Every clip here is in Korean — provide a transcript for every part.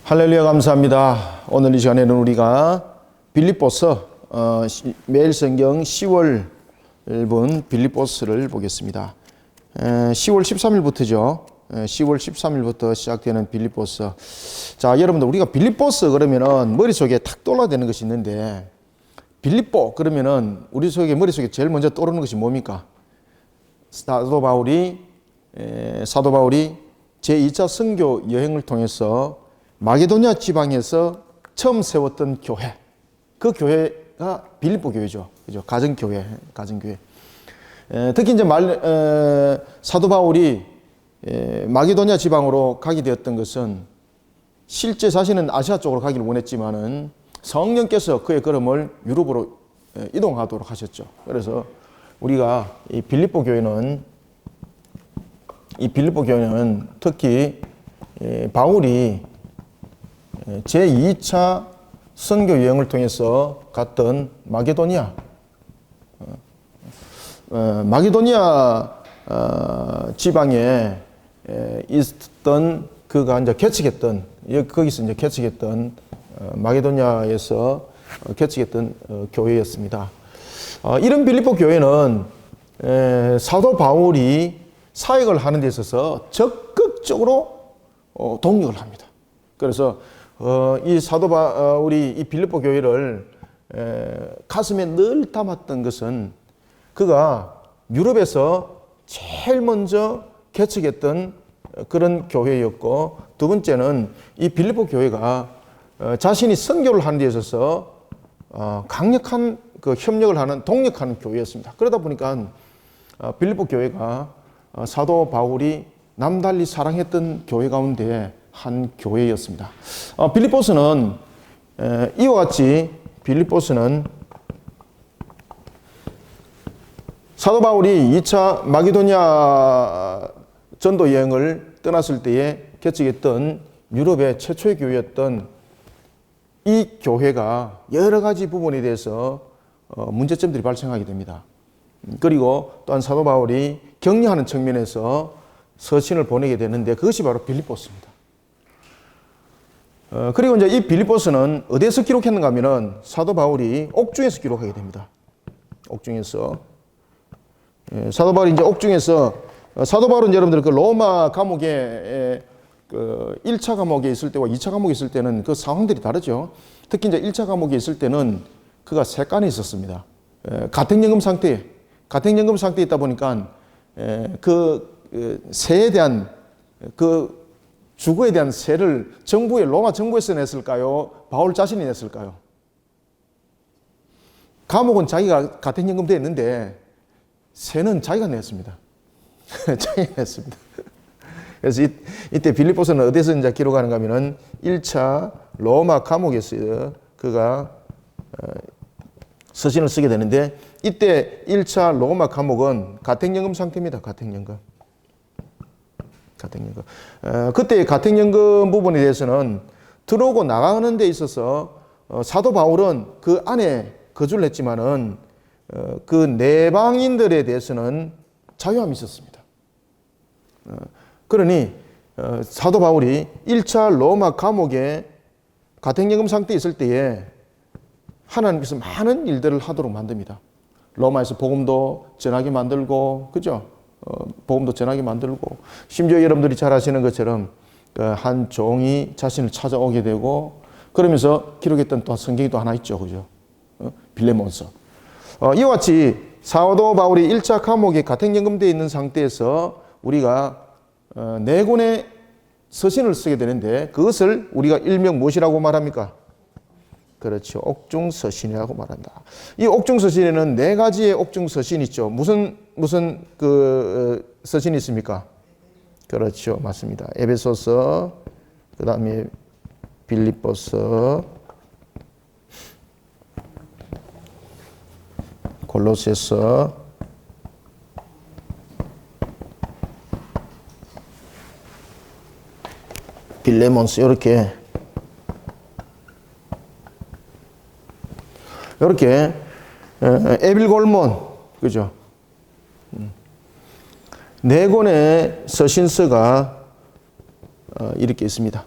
할렐루야, 감사합니다. 오늘 이 시간에는 우리가 빌립보서 매일 성경 10월 본 빌립보서를 보겠습니다. 10월 13일부터죠. 10월 13일부터 시작되는 빌립보서. 자, 여러분들 우리가 빌립보서 그러면은 머릿속에 탁 떠올라되는 것이 있는데, 빌립보 그러면은 우리 속에 머릿속에 제일 먼저 떠오르는 것이 뭡니까? 사도 바울이 제2차 선교 여행을 통해서 마게도냐 지방에서 처음 세웠던 교회, 그 교회가 빌립보 교회죠. 그죠? 가정교회. 특히 이제 사도 바울이 마게도냐 지방으로 가게 되었던 것은 실제 자신은 아시아 쪽으로 가기를 원했지만은 성령께서 그의 걸음을 유럽으로 이동하도록 하셨죠. 그래서 우리가 이 빌립보 교회는 특히 바울이 제2차 선교 여행을 통해서 갔던 마게도니아 지방에 있었던 그가 이제 거기서 개척했던 마게도니아에서 개척했던 교회였습니다. 이런 빌립보 교회는 사도 바울이 사역을 하는 데 있어서 적극적으로 동력을 합니다. 그래서 이 사도 바울이 이 빌립보 교회를 가슴에 늘 담았던 것은 그가 유럽에서 제일 먼저 개척했던 그런 교회였고, 두 번째는 이 빌립보 교회가 자신이 선교를 하는 데 있어서 강력한 그 협력을 하는, 동력하는 교회였습니다. 그러다 보니까 빌립보 교회가 사도 바울이 남달리 사랑했던 교회 가운데 한 교회였습니다. 빌립보서는 이와 같이 사도 바울이 2차 마게도냐 전도 여행을 떠났을 때에 개척했던 유럽의 최초의 교회였던 이 교회가 여러 가지 부분에 대해서 문제점들이 발생하게 됩니다. 그리고 또한 사도 바울이 격려하는 측면에서 서신을 보내게 되는데, 그것이 바로 빌립보서입니다. 그리고 이제 이 빌립보서는 어디에서 기록했는가 하면은 사도 바울이 옥중에서 기록하게 됩니다. 옥중에서. 사도 바울이 이제 옥중에서, 사도 바울은 여러분들 그 로마 감옥에 그 1차 감옥에 있을 때와 2차 감옥에 있을 때는 그 상황들이 다르죠. 특히 이제 1차 감옥에 있을 때는 그가 세간에 있었습니다. 가택연금 상태에 있다 보니까 그 세에 대한 그 주거에 대한 세를 로마 정부에서 냈을까요? 바울 자신이 냈을까요? 감옥은 자기가 가택연금돼 있는데 세는 자기가 냈습니다. 자기가 냈습니다. 그래서 이때 빌립보서는 어디서 이제 기록하는가 하면은 1차 로마 감옥에서 그가 서신을 쓰게 되는데, 이때 1차 로마 감옥은 가택연금 상태입니다. 가택연금. 그때 가택연금 부분에 대해서는 들어오고 나가는 데 있어서 사도 바울은 그 안에 거주를 했지만은 그 내방인들에 대해서는 자유함이 있었습니다. 그러니 사도 바울이 1차 로마 감옥에 가택연금 상태에 있을 때에 하나님께서 많은 일들을 하도록 만듭니다. 로마에서 복음도 전하게 만들고, 그죠? 복음도 전하게 만들고, 심지어 여러분들이 잘 아시는 것처럼 한 종이 자신을 찾아오게 되고, 그러면서 기록했던 또 성경이 또 하나 있죠. 그죠? 빌레몬서. 이와 같이 사도 바울이 1차 감옥에 가택연금되어 있는 상태에서 우리가 4권의 서신을 쓰게 되는데, 그것을 우리가 일명 무엇이라고 말합니까? 그렇죠. 옥중서신이라고 말한다. 이 옥중서신에는 4가지의 옥중서신이 있죠. 무슨 그 서신이 있습니까? 그렇죠. 맞습니다. 에베소서, 그 다음에 빌립보서, 골로새서, 빌레몬서, 이렇게 에빌골몬, 그죠? 4권의 서신서가 이렇게 있습니다.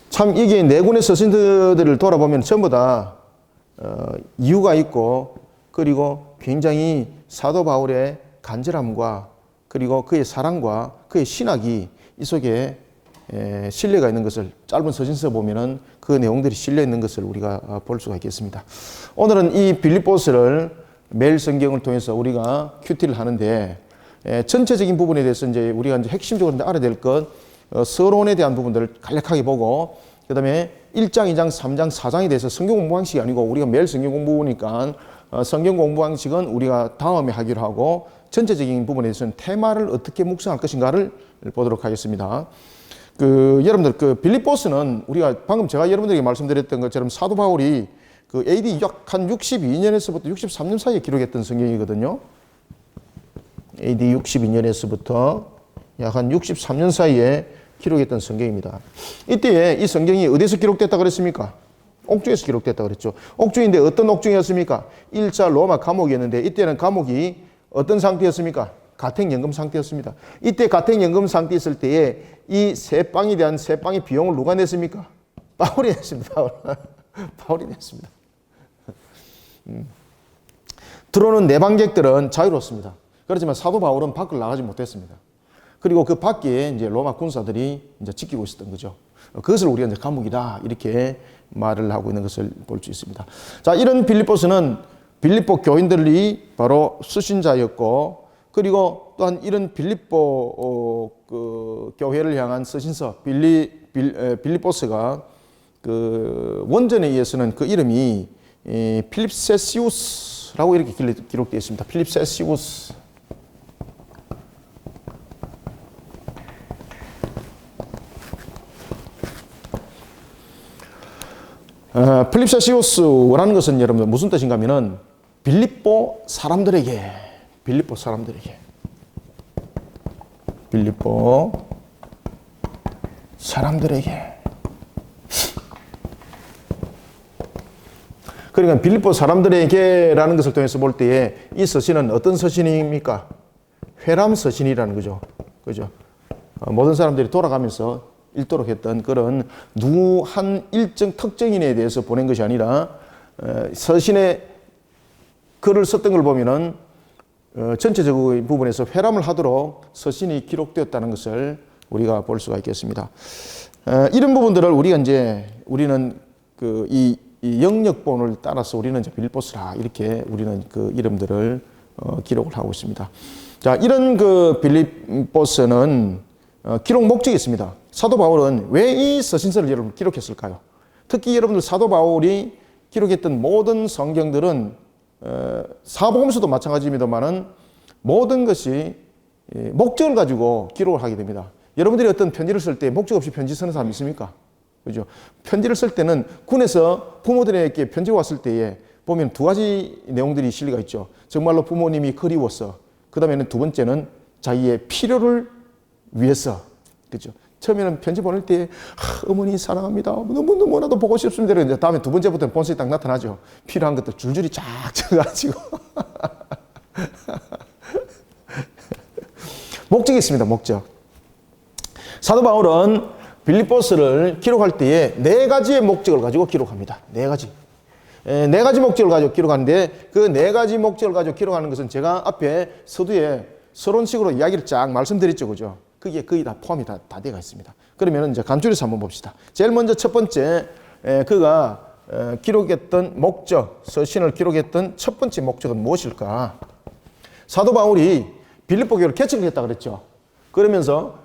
참 이게 네 권의 서신들을 돌아보면 전부 다 이유가 있고 그리고 굉장히 사도 바울의 간절함과 그리고 그의 사랑과 그의 신학이 이 속에 신뢰가 있는 것을 짧은 서신서 보면은 그 내용들이 실려 있는 것을 우리가 볼 수가 있겠습니다. 오늘은 이 빌립보서를 매일 성경을 통해서 우리가 큐티를 하는데 전체적인 부분에 대해서 이제 우리가 이제 핵심적으로 알아야 될 것 서론에 대한 부분들을 간략하게 보고 그다음에 1장, 2장, 3장, 4장에 대해서 성경 공부 방식이 아니고 우리가 매일 성경 공부니까 성경 공부 방식은 우리가 다음에 하기로 하고 전체적인 부분에 대해서는 테마를 어떻게 묵상할 것인가를 보도록 하겠습니다. 여러분들 빌립보서는 우리가 방금 제가 여러분들에게 말씀드렸던 것처럼 사도 바울이 AD 약 한 62년에서부터 63년 사이에 기록했던 성경이거든요. AD 62년에서부터 약 한 63년 사이에 기록했던 성경입니다. 이때에 이 성경이 어디서 기록됐다 그랬습니까? 옥중에서 기록됐다 그랬죠. 옥중인데 어떤 옥중이었습니까? 1차 로마 감옥이었는데 이때는 감옥이 어떤 상태였습니까? 가택연금 상태였습니다. 이때 가택연금 상태에 있을 때에 이 세 빵에 대한 세 빵의 비용을 누가 냈습니까? 바울이 냈습니다. 바울이 냈습니다. 들어오는 내방객들은 자유로웠습니다. 그렇지만 사도 바울은 밖을 나가지 못했습니다. 그리고 그 밖에 이제 로마 군사들이 이제 지키고 있었던 거죠. 그것을 우리가 이제 감옥이다 이렇게 말을 하고 있는 것을 볼 수 있습니다. 자, 이런 빌립보서는 빌립보 교인들이 바로 수신자였고, 그리고 또한 이런 빌립보 교회를 향한 서신서 빌립보서가 원전에 의해서는 그 이름이 필립세시우스라고 이렇게 기록되어 있습니다. 필립세시우스. 필립세시우스라는 것은 여러분들 무슨 뜻인가 하면은 빌립보 사람들에게 그러니까 빌립보 사람들에게라는 것을 통해서 볼 때에 이 서신은 어떤 서신입니까? 회람 서신이라는 거죠. 그죠? 모든 사람들이 돌아가면서 읽도록 했던 그런 누구 한 일정 특정인에 대해서 보낸 것이 아니라 서신에 글을 썼던 걸 보면은 전체적인 부분에서 회람을 하도록 서신이 기록되었다는 것을 우리가 볼 수가 있겠습니다. 이런 부분들을 우리는 이 영역본을 따라서 우리는 이제 빌립보서라 이렇게 우리는 그 이름들을 기록을 하고 있습니다. 자, 이런 빌립보서는 기록 목적이 있습니다. 사도 바울은 왜 이 서신서를 여러분 기록했을까요? 특히 여러분들 사도 바울이 기록했던 모든 성경들은 사복음서도 마찬가지입니다만은 모든 것이 목적을 가지고 기록을 하게 됩니다. 여러분들이 어떤 편지를 쓸 때 목적 없이 편지 쓰는 사람 있습니까? 그죠? 편지를 쓸 때는 군에서 부모들에게 편지가 왔을 때에 보면 두 가지 내용들이 실리가 있죠. 정말로 부모님이 그리워서, 그 다음에는 두 번째는 자기의 필요를 위해서. 그죠? 처음에는 편지 보낼 때 어머니 사랑합니다. 너무나도 보고 싶습니다. 그런데 다음에 두 번째부터는 본성이 딱 나타나죠. 필요한 것들 줄줄이 쫙 쳐가지고 목적이 있습니다. 목적. 사도 바울은 빌립보서를 기록할 때에 네 가지의 목적을 가지고 기록합니다. 네 가지 목적을 가지고 기록하는데 그 네 가지 목적을 가지고 기록하는 것은 제가 앞에 서두에 서론식으로 이야기를 쫙 말씀드렸죠. 그죠? 그게 거의 다 포함이 다 되어 있습니다. 그러면 이제 간추려서 한번 봅시다. 제일 먼저 첫 번째, 그가 기록했던 목적, 서신을 기록했던 첫 번째 목적은 무엇일까? 사도 바울이 빌립보 교회를 개척했다 그랬죠. 그러면서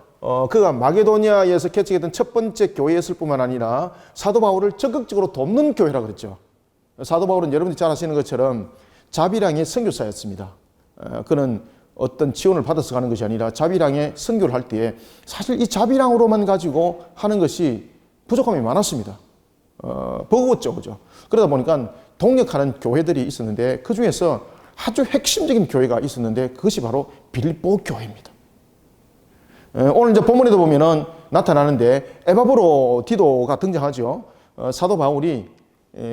그가 마게도니아에서 개척했던 첫 번째 교회였을 뿐만 아니라 사도 바울을 적극적으로 돕는 교회라 그랬죠. 사도 바울은 여러분들이 잘 아시는 것처럼 자비랑의 선교사였습니다. 그는 어떤 지원을 받아서 가는 것이 아니라 자비랑의 선교를 할 때에 사실 이 자비랑으로만 가지고 하는 것이 부족함이 많았습니다. 버거웠죠. 그죠? 그러다 보니까 동력하는 교회들이 있었는데 그 중에서 아주 핵심적인 교회가 있었는데 그것이 바로 빌립보 교회입니다. 오늘 이제 본문에도 보면은 나타나는데 에바브로디도가 등장하죠. 사도 바울이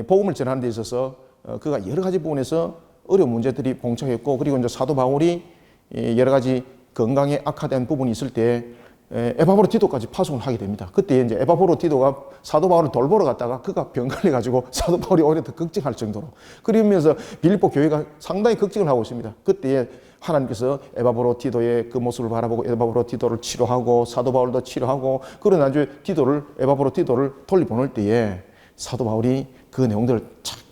복음을 전하는 데 있어서 그가 여러 가지 부분에서 어려운 문제들이 봉착했고, 그리고 이제 사도 바울이 여러 가지 건강에 악화된 부분이 있을 때 에바브로디도까지 파송을 하게 됩니다. 그때 이제 에바브로디도가 사도 바울을 돌보러 갔다가 그가 병 걸려가지고 사도 바울이 오히려 더 걱정할 정도로, 그러면서 빌립보 교회가 상당히 걱정을 하고 있습니다. 그때 하나님께서 에바브로디도의 그 모습을 바라보고 에바브로디도를 치료하고 사도 바울도 치료하고, 그런 나중에 에바브로디도를 돌려보낼 때에 사도 바울이 그 내용들을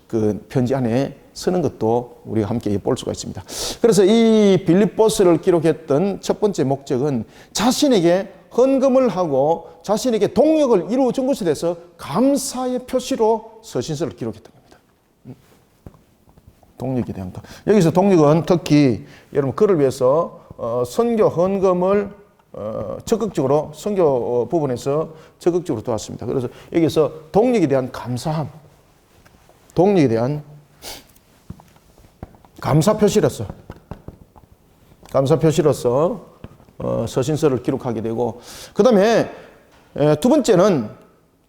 그 편지 안에 쓰는 것도 우리가 함께 볼 수가 있습니다. 그래서 이 빌립보서를 기록했던 첫 번째 목적은 자신에게 헌금을 하고 자신에게 동력을 이루어준 것에 대해서 감사의 표시로 서신서를 기록했던 겁니다. 동력에 대한 것. 여기서 동력은 특히 여러분 그를 위해서 선교 헌금을 적극적으로 선교 부분에서 적극적으로 도왔습니다. 그래서 여기서 동력에 대한 감사함, 동력에 대한 감사 표시로서 서신서를 기록하게 되고, 그 다음에 두 번째는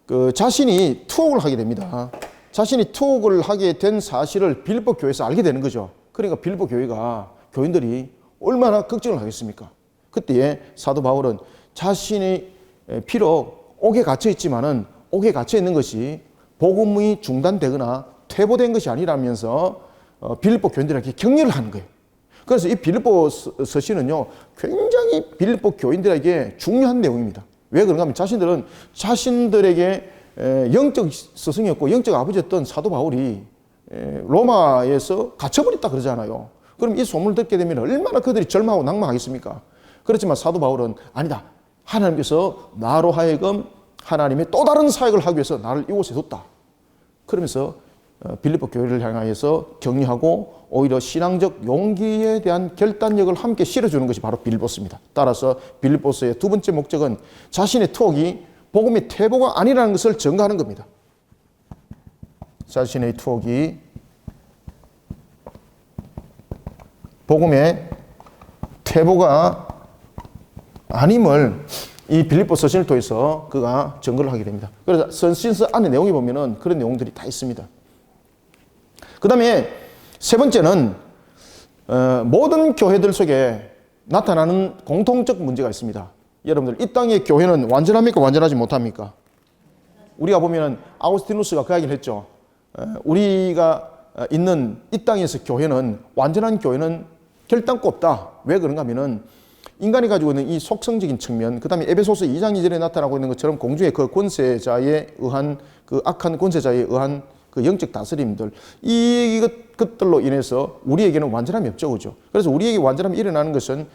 그 자신이 투옥을 하게 됩니다. 자신이 투옥을 하게 된 사실을 빌립보 교회에서 알게 되는 거죠. 그러니까 빌립보 교회가, 교인들이 얼마나 걱정을 하겠습니까? 그때에 사도 바울은 자신이 비록 옥에 갇혀 있지만은 옥에 갇혀 있는 것이 복음이 중단되거나 퇴보된 것이 아니라면서 빌립보 교인들에게 격려를 하는 거예요. 그래서 이 빌립보 서신은요, 굉장히 빌립보 교인들에게 중요한 내용입니다. 왜 그런가 하면 자신들에게 영적 스승이었고 영적 아버지였던 사도 바울이 로마에서 갇혀버렸다 그러잖아요. 그럼 이 소문을 듣게 되면 얼마나 그들이 절망하고 낭망하겠습니까? 그렇지만 사도 바울은 아니다. 하나님께서 나로 하여금 하나님의 또 다른 사역을 하기 위해서 나를 이곳에 뒀다. 그러면서 빌립보 교회를 향하여서 격려하고 오히려 신앙적 용기에 대한 결단력을 함께 실어주는 것이 바로 빌립보서입니다. 따라서 빌립보서의 두 번째 목적은 자신의 투옥이 복음의 퇴보가 아니라는 것을 증거하는 겁니다. 자신의 투옥이 복음의 퇴보가 아님을 이 빌립보 서신을 통해서 그가 증거를 하게 됩니다. 그래서 서신서 안에 내용이 보면은 그런 내용들이 다 있습니다. 그 다음에 세 번째는 모든 교회들 속에 나타나는 공통적 문제가 있습니다. 여러분들, 이 땅의 교회는 완전합니까? 완전하지 못합니까? 우리가 보면 아우구스티누스가 그 이야기를 했죠. 우리가 있는 이 땅에서 교회는, 완전한 교회는 결단코 없다. 왜 그런가 하면은 인간이 가지고 있는 이 속성적인 측면, 그 다음에 에베소서 2장 2절에 나타나고 있는 것처럼 공중의 그 권세자에 의한, 그 악한 권세자에 의한 그 영적 다스림들, 이것들로 인해서 우리에게는 완전함이 없죠. 그죠? 그래서 우리에게 완전함이 일어나는 것은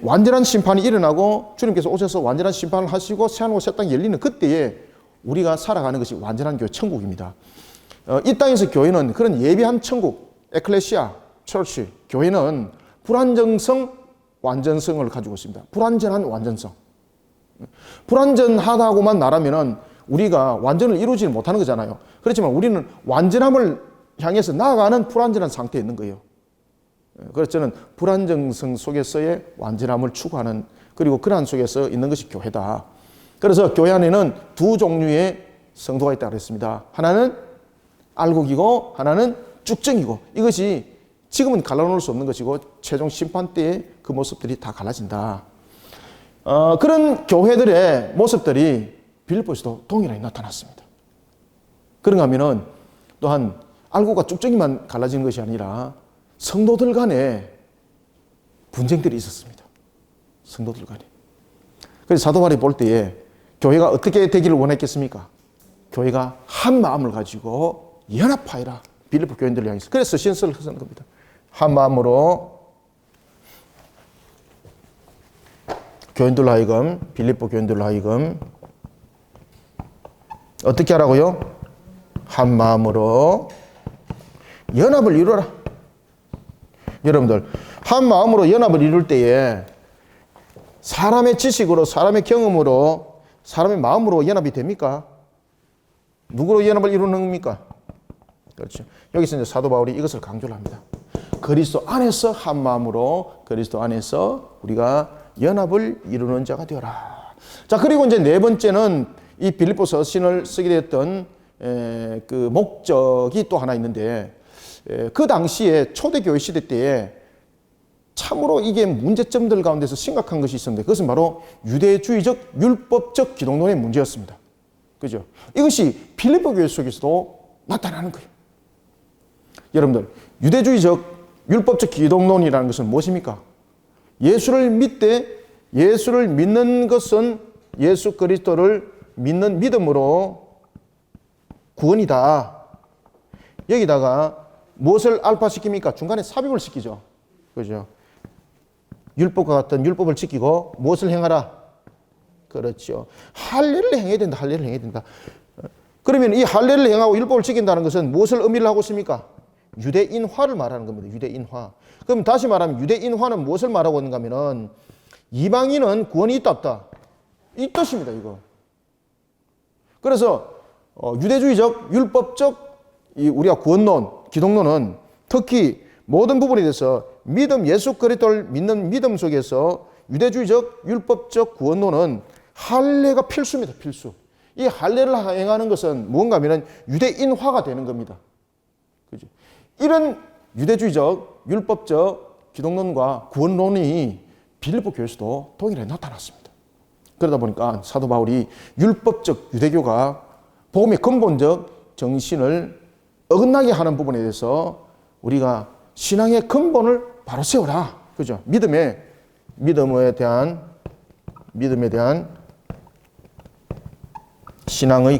완전한 심판이 일어나고 주님께서 오셔서 완전한 심판을 하시고 새하늘과 새 땅이 열리는 그때에 우리가 살아가는 것이 완전한 교회, 천국입니다. 이 땅에서 교회는 그런 예비한 천국, 에클레시아, 처치, 교회는 불완전성, 완전성을 가지고 있습니다. 불완전한 완전성. 불완전하다고만 말하면은 우리가 완전을 이루지 못하는 거잖아요. 그렇지만 우리는 완전함을 향해서 나아가는 불완전한 상태에 있는 거예요. 그래서 저는 불완전성 속에서의 완전함을 추구하는, 그리고 그러한 속에서 있는 것이 교회다. 그래서 교회 안에는 두 종류의 성도가 있다고 그랬습니다. 하나는 알곡이고 하나는 쭉정이고, 이것이 지금은 갈라놓을 수 없는 것이고 최종 심판 때에 그 모습들이 다 갈라진다. 그런 교회들의 모습들이 빌립보에서도 동일하게 나타났습니다. 그런가 하면은 또한 알고가 쭉정이만 갈라지는 것이 아니라 성도들 간에 분쟁들이 있었습니다. 성도들 간에. 그래서 사도 바울이 볼 때에 교회가 어떻게 되기를 원했겠습니까? 교회가 한 마음을 가지고 연합하여라. 빌립보 교인들을 향해서. 그래서 신서를 쓰는 겁니다. 한 마음으로 교인들로 하여금, 빌립보 교인들로 하여금 어떻게 하라고요? 한 마음으로 연합을 이루라. 여러분들, 한 마음으로 연합을 이룰 때에 사람의 지식으로, 사람의 경험으로, 사람의 마음으로 연합이 됩니까? 누구로 연합을 이루는 겁니까? 그렇죠. 여기서 이제 사도 바울이 이것을 강조를 합니다. 그리스도 안에서 한 마음으로, 그리스도 안에서 우리가 연합을 이루는 자가 되어라. 자, 그리고 이제 네 번째는 이 빌립보 서신을 쓰게 됐던 그 목적이 또 하나 있는데, 그 당시에 초대교회 시대 때에 참으로 이게 문제점들 가운데서 심각한 것이 있었는데 그것은 바로 유대주의적 율법적 기독론의 문제였습니다. 그죠? 이것이 빌립보 교회 속에서도 나타나는 거예요. 여러분들, 유대주의적 율법적 기독론이라는 것은 무엇입니까? 예수를 믿는 것은 예수 그리스도를 믿는 믿음으로 구원이다. 여기다가 무엇을 알파시킵니까? 중간에 삽입을 시키죠. 그죠? 율법과 같은 율법을 지키고 무엇을 행하라? 그렇죠. 할례를 행해야 된다. 할례를 행해야 된다. 그러면 이 할례를 행하고 율법을 지킨다는 것은 무엇을 의미를 하고 있습니까? 유대인화를 말하는 겁니다. 유대인화. 그럼 다시 말하면 유대인화는 무엇을 말하고 있는가 하면은 이방인은 구원이 있다 없다? 이 뜻입니다. 이거. 그래서 유대주의적 율법적 우리가 구원론, 기독론은 특히 모든 부분에 대해서 믿음, 예수 그리스도를 믿는 믿음 속에서 유대주의적 율법적 구원론은 할례가 필수입니다. 필수. 이 할례를 행하는 것은 무언가 하면 유대인화가 되는 겁니다. 그죠? 이런 유대주의적 율법적 기독론과 구원론이 빌립보 교회에서도 동일하게 나타났습니다. 그러다 보니까 사도 바울이 율법적 유대교가 복음의 근본적 정신을 어긋나게 하는 부분에 대해서 우리가 신앙의 근본을 바로 세우라. 그죠? 믿음에 대한 신앙의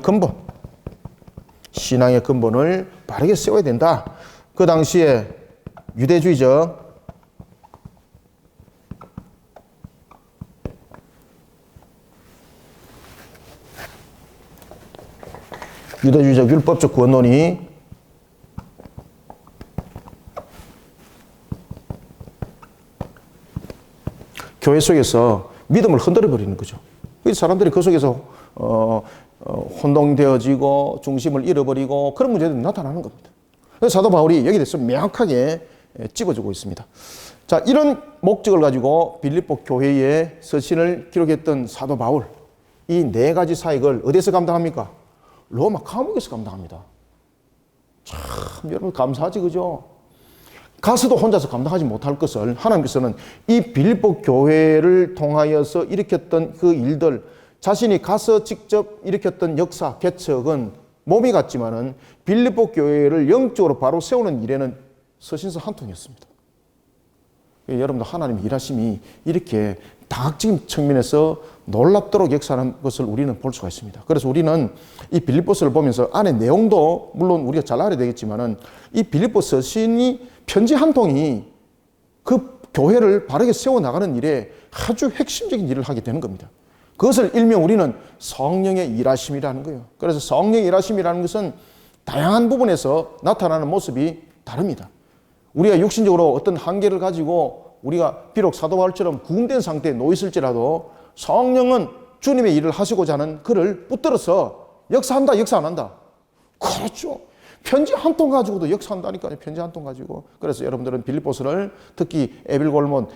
근본을 바르게 세워야 된다. 그 당시에 유대주의적 율법적 구원론이 교회 속에서 믿음을 흔들어 버리는 거죠. 사람들이 그 속에서 혼동되어지고 중심을 잃어버리고 그런 문제들이 나타나는 겁니다. 그래서 사도 바울이 여기에 대해서 명확하게 찝어주고 있습니다. 자, 이런 목적을 가지고 빌립보 교회의 서신을 기록했던 사도 바울, 이 네 가지 사역을 어디서 감당합니까? 로마 감옥에서 감당합니다. 참 여러분 감사하지, 그죠? 가서도 혼자서 감당하지 못할 것을 하나님께서는 이 빌립보 교회를 통하여서 일으켰던 그 일들, 자신이 가서 직접 일으켰던 역사, 개척은 몸이 같지만은 빌립보 교회를 영적으로 바로 세우는 일에는 서신서 한 통이었습니다. 여러분들 하나님의 일하심이 이렇게 다각적인 측면에서 놀랍도록 역사하는 것을 우리는 볼 수가 있습니다. 그래서 우리는 이 빌립보서를 보면서 안에 내용도 물론 우리가 잘 알아야 되겠지만은 이 빌립보 서신이 편지 한 통이 그 교회를 바르게 세워나가는 일에 아주 핵심적인 일을 하게 되는 겁니다. 그것을 일명 우리는 성령의 일하심이라는 거예요. 그래서 성령의 일하심이라는 것은 다양한 부분에서 나타나는 모습이 다릅니다. 우리가 육신적으로 어떤 한계를 가지고 우리가 비록 사도 바울처럼 구음된 상태에 놓여 있을지라도 성령은 주님의 일을 하시고자 하는 그를 붙들어서 역사한다, 역사 안 한다. 그렇죠. 편지 한 통 가지고도 역사한다니까요. 편지 한 통 가지고. 그래서 여러분들은 빌립보서를 특히 에빌골몬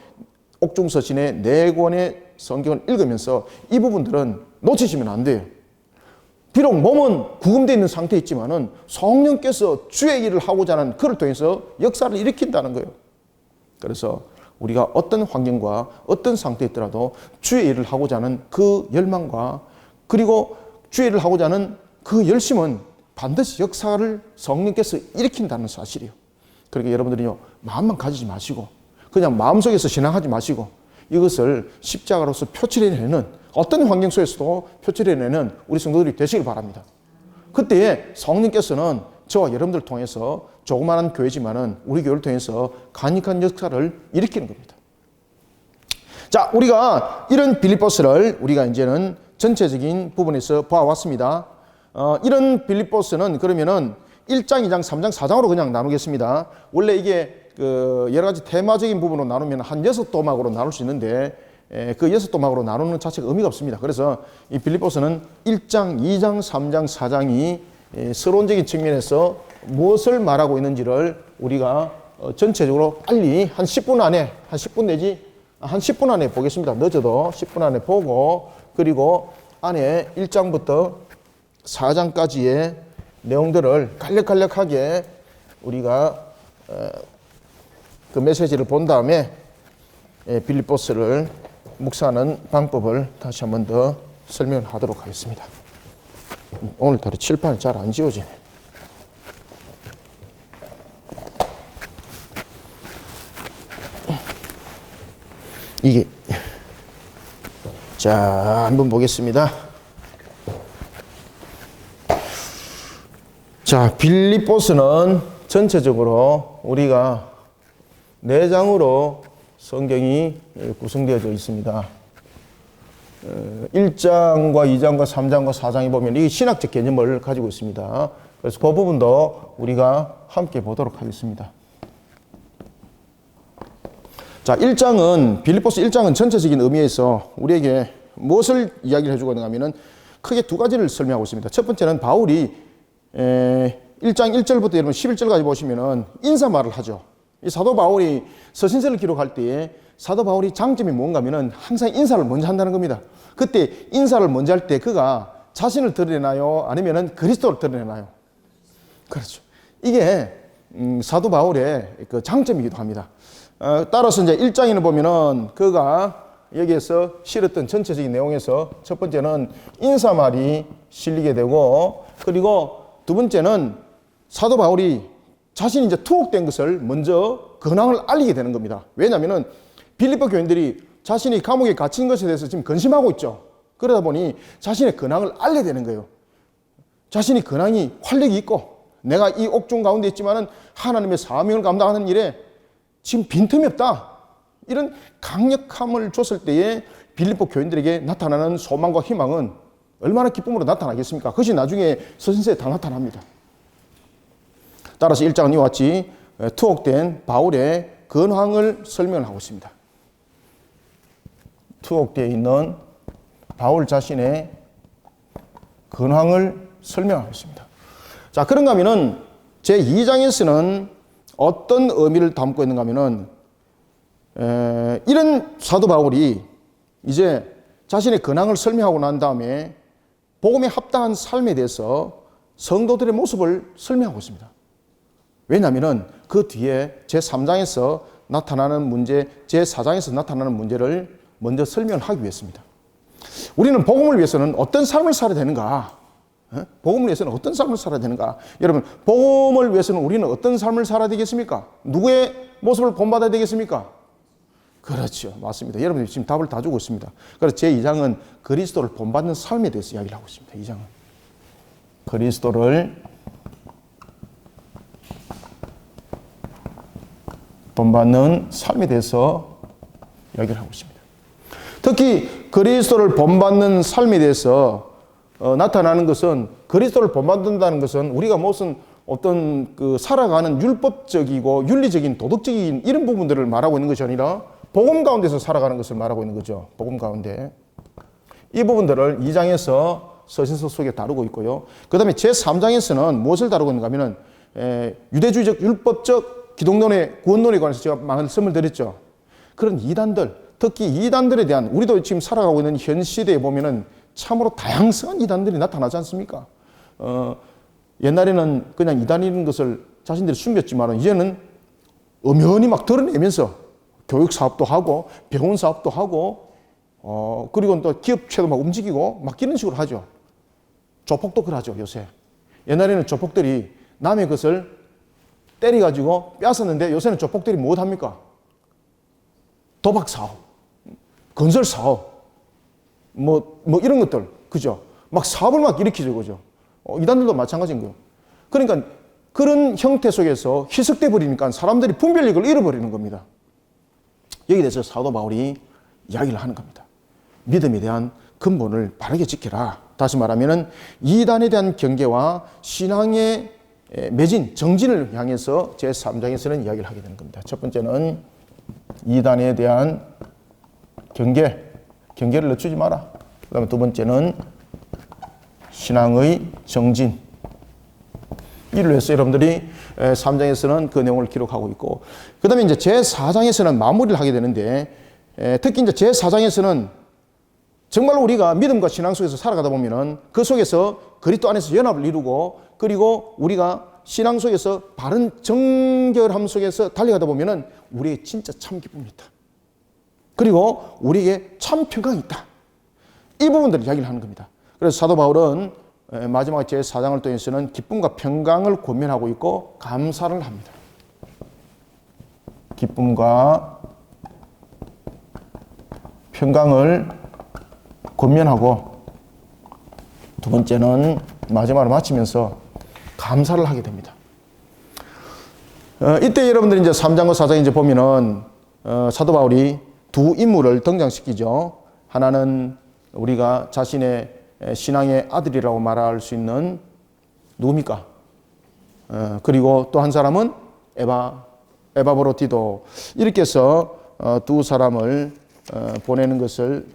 옥중서신의 4권의 성경을 읽으면서 이 부분들은 놓치시면 안 돼요. 비록 몸은 구금되어 있는 상태에 있지만은 성령께서 주의 일을 하고자 하는 그를 통해서 역사를 일으킨다는 거예요. 그래서 우리가 어떤 환경과 어떤 상태에 있더라도 주의 일을 하고자 하는 그 열망과 그리고 주의 일을 하고자 하는 그 열심은 반드시 역사를 성령께서 일으킨다는 사실이에요. 그러니까 여러분들이요, 마음만 가지지 마시고 그냥 마음속에서 신앙하지 마시고 이것을 십자가로서 표출해내는 어떤 환경 속에서도 표출해내는 우리 성도들이 되시길 바랍니다. 그때에 성령께서는 저와 여러분들을 통해서 조그마한 교회지만은 우리 교회를 통해서 간직한 역사를 일으키는 겁니다. 자, 우리가 이런 빌립보서를 우리가 이제는 전체적인 부분에서 봐왔습니다. 이런 빌립보서는 그러면은 1장, 2장, 3장, 4장으로 그냥 나누겠습니다. 원래 이게 여러 가지 테마적인 부분으로 나누면 한 6도막으로 나눌 수 있는데 그 6도막으로 나누는 자체가 의미가 없습니다. 그래서 이 빌립보서는 1장, 2장, 3장, 4장이 서론적인 측면에서 무엇을 말하고 있는지를 우리가 전체적으로 빨리 한 10분 안에, 한 10분 내지 한 10분 안에 보겠습니다. 늦어도 10분 안에 보고 그리고 안에 1장부터 4장까지의 내용들을 간략하게 우리가 그 메시지를 본 다음에 빌립보스를 묵상하는 방법을 다시 한 번 더 설명을 하도록 하겠습니다. 오늘따라 칠판이 잘 안 지워지네. 이게 자, 한번 보겠습니다. 자, 빌립보스는 전체적으로 우리가 4장으로 성경이 구성되어져 있습니다. 1장과 2장과 3장과 4장에 보면 이 신학적 개념을 가지고 있습니다. 그래서 그 부분도 우리가 함께 보도록 하겠습니다. 자, 1장은, 빌립보스 1장은 전체적인 의미에서 우리에게 무엇을 이야기를 해주고 있는가 하면은 크게 2가지를 설명하고 있습니다. 첫 번째는 바울이 1장 1절부터 여러분 11절까지 보시면은 인사말을 하죠. 이 사도 바울이 서신서를 기록할 때에 사도 바울이 장점이 뭔가 하면은 항상 인사를 먼저 한다는 겁니다. 그때 인사를 먼저 할 때 그가 자신을 드러내나요? 아니면은 그리스도를 드러내나요? 그렇죠. 이게 사도 바울의 그 장점이기도 합니다. 따라서 이제 1장에는 보면은 그가 여기에서 실었던 전체적인 내용에서 첫 번째는 인사말이 실리게 되고, 그리고 두 번째는 사도 바울이 자신이 이제 투옥된 것을 먼저 근황을 알리게 되는 겁니다. 왜냐하면은 빌립보 교인들이 자신이 감옥에 갇힌 것에 대해서 지금 근심하고 있죠. 그러다 보니 자신의 근황을 알려야 되는 거예요. 자신이 근황이 활력이 있고 내가 이 옥중 가운데 있지만은 하나님의 사명을 감당하는 일에 지금 빈틈이 없다. 이런 강력함을 줬을 때에 빌립보 교인들에게 나타나는 소망과 희망은 얼마나 기쁨으로 나타나겠습니까? 그것이 나중에 서신서에 다 나타납니다. 따라서 1장은 이와 같이 투옥된 바울의 근황을 설명을 하고 있습니다. 투옥되어 있는 바울 자신의 근황을 설명하고 있습니다. 자, 그런가 하면은 제2장에서는 어떤 의미를 담고 있는가 하면은 이런 사도 바울이 이제 자신의 근황을 설명하고 난 다음에 복음에 합당한 삶에 대해서 성도들의 모습을 설명하고 있습니다. 왜냐하면은 그 뒤에 제3장에서 나타나는 문제, 제4장에서 나타나는 문제를 먼저 설명을 하기 위해서입니다. 우리는 복음을 위해서는 어떤 삶을 살아야 되는가? 복음을 위해서는 어떤 삶을 살아야 되는가? 여러분, 복음을 위해서는 우리는 어떤 삶을 살아야 되겠습니까? 누구의 모습을 본받아야 되겠습니까? 그렇죠. 맞습니다. 여러분이 지금 답을 다 주고 있습니다. 그래서 제2장은 그리스도를 본받는 삶에 대해서 이야기를 하고 있습니다. 2장은. 그리스도를 본받는 삶에 대해서 이야기를 하고 있습니다. 특히 그리스도를 본받는 삶에 대해서 나타나는 것은, 그리스도를 본받는다는 것은 우리가 무슨 어떤 그 살아가는 율법적이고 윤리적인 도덕적인 이런 부분들을 말하고 있는 것이 아니라 복음 가운데서 살아가는 것을 말하고 있는 거죠. 복음 가운데. 이 부분들을 2장에서 서신서 속에 다루고 있고요. 그 다음에 제3장에서는 무엇을 다루고 있는가 하면은 유대주의적 율법적 기독론의 구원론에 관해서 제가 말씀을 드렸죠. 그런 이단들, 특히 이단들에 대한, 우리도 지금 살아가고 있는 현 시대에 보면은 참으로 다양성한 이단들이 나타나지 않습니까? 옛날에는 그냥 이단이라는 것을 자신들이 숨겼지만 이제는 엄연히 막 드러내면서 교육 사업도 하고 병원 사업도 하고 그리고 또 기업체도 막 움직이고 막 이런 식으로 하죠. 조폭도 그러죠, 요새. 옛날에는 조폭들이 남의 것을 때려가지고 뺏었는데 요새는 조폭들이 뭐 합니까? 도박 사업, 건설 사업, 뭐 이런 것들, 그죠? 막 사업을 막 일으키죠, 그죠? 이단들도 마찬가지인 거예요. 그러니까 그런 형태 속에서 희석돼 버리니까 사람들이 분별력을 잃어버리는 겁니다. 여기에 대해서 사도 바울이 이야기를 하는 겁니다. 믿음에 대한 근본을 바르게 지켜라. 다시 말하면은 이단에 대한 경계와 신앙의 매진, 정진을 향해서 제3장에서는 이야기를 하게 되는 겁니다. 첫 번째는 이단에 대한 경계를 늦추지 마라. 그 다음에 두 번째는 신앙의 정진. 이를 위해서 여러분들이 3장에서는 그 내용을 기록하고 있고, 그 다음에 이제 제4장에서는 마무리를 하게 되는데, 특히 이제 제4장에서는 정말로 우리가 믿음과 신앙 속에서 살아가다 보면은 그 속에서 그리스도 안에서 연합을 이루고, 그리고 우리가 신앙 속에서 바른 정결함 속에서 달려가다 보면은 우리의 진짜 참 기쁨이 있다. 그리고 우리에게 참 평강이 있다. 이 부분들을 이야기를 하는 겁니다. 그래서 사도 바울은 마지막 제4장을 통해서는 기쁨과 평강을 권면하고 있고 감사를 합니다. 기쁨과 평강을 권면하고 두 번째는 마지막으로 마치면서 감사를 하게 됩니다. 이때 여러분들이 이제 3장과 4장 이제 보면은 사도 바울이 두 인물을 등장시키죠. 하나는 우리가 자신의 신앙의 아들이라고 말할 수 있는 누굽니까? 그리고 또 한 사람은 에바브로디도 이렇게 해서 두 사람을 보내는 것을